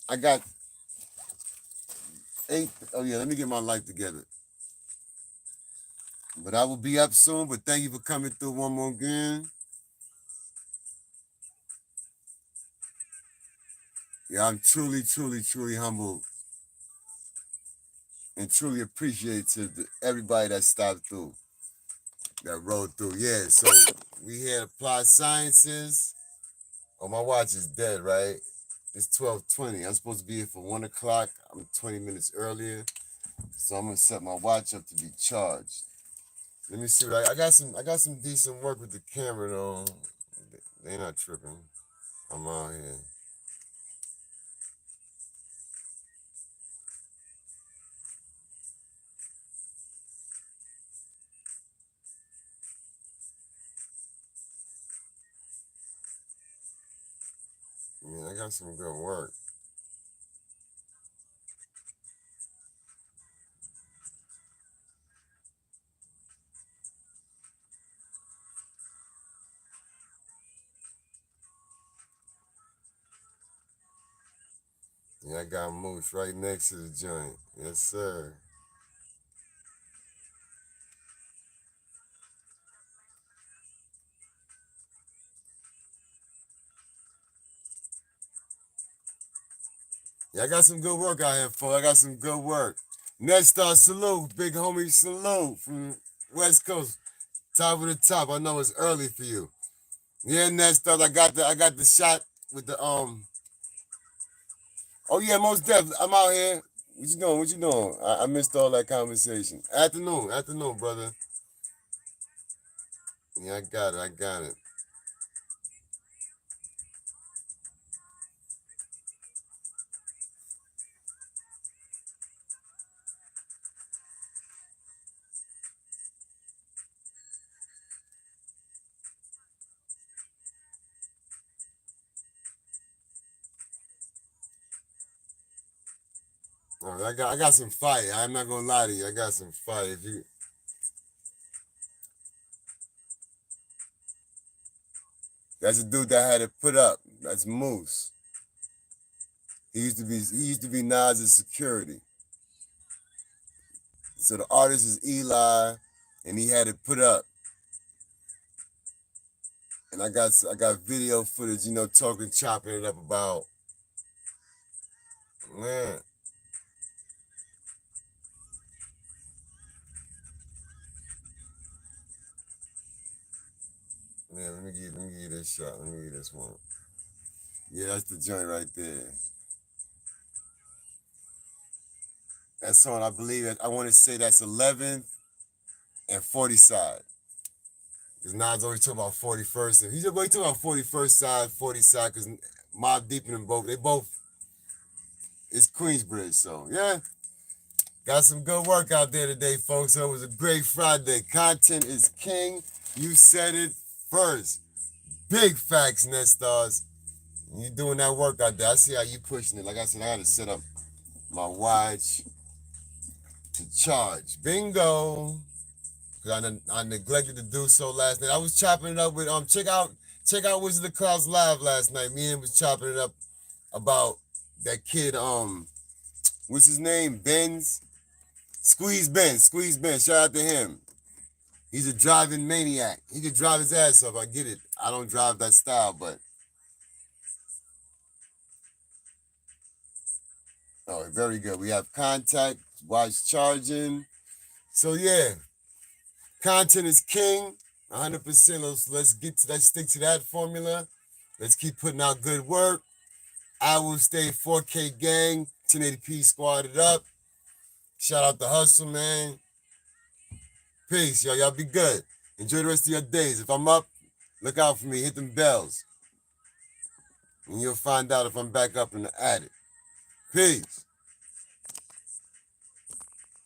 [SPEAKER 1] I got 8. Oh yeah, let me get my life together. But I will be up soon. But thank you for coming through one more again. Yeah, I'm truly, truly, truly humbled and truly appreciative to everybody that stopped through, that rode through. Yeah, so we here at Applied Sciences. Oh, my watch is dead, right? It's 12:20. I'm supposed to be here for 1 o'clock. I'm 20 minutes earlier. So I'm gonna set my watch up to be charged. Let me see what I got some decent work with the camera though. They not tripping. I'm out here. I mean, I got some good work. Yeah, I got Moose right next to the joint. Yes, sir. Yeah, I got some good work out here, folks. I got some good work. Next salute, big homie salute from West Coast. Top of the top. I know it's early for you. Yeah, next I got the shot with the Oh yeah, most definitely. I'm out here. What you doing? What you doing? I missed all that conversation. Afternoon, brother. Yeah, I got it. I got it. All right, I got some fire. I'm not gonna lie to you. I got some fire. If you That's a dude that had it put up. That's Moose. He used to be Nas's security. So the artist is Eli, and he had it put up. And I got video footage, chopping it up about, man. Yeah, let me give you this shot. Let me give you this one. Yeah, that's the joint right there. That's on, I believe, I want to say that's 11th and 40 side. Because Nas always talking about 41st. And he's always talking about 41st side, 40 side, because Mobb Deep and them both, it's Queensbridge. So, yeah, got some good work out there today, folks. So it was a great Friday. Content is king. You said it first. Big facts, Net Stars. You doing that work out there. I see how you pushing it. Like I said, I got to set up my watch to charge. Bingo. Because I neglected to do so last night. I was chopping it up with, check out Wizard of the Clouds live last night. Me and him was chopping it up about that kid, what's his name? Squeeze Ben. Shout out to him. He's a driving maniac. He could drive his ass off. I get it. I don't drive that style, but. Oh, very good. We have contact, watch charging. So, yeah. Content is king. 100%. Let's stick to that formula. Let's keep putting out good work. I will stay 4K gang. 1080p squatted up. Shout out to Hustle, man. Peace, y'all. Y'all be good. Enjoy the rest of your days. If I'm up, look out for me. Hit them bells. And you'll find out if I'm back up in the attic. Peace.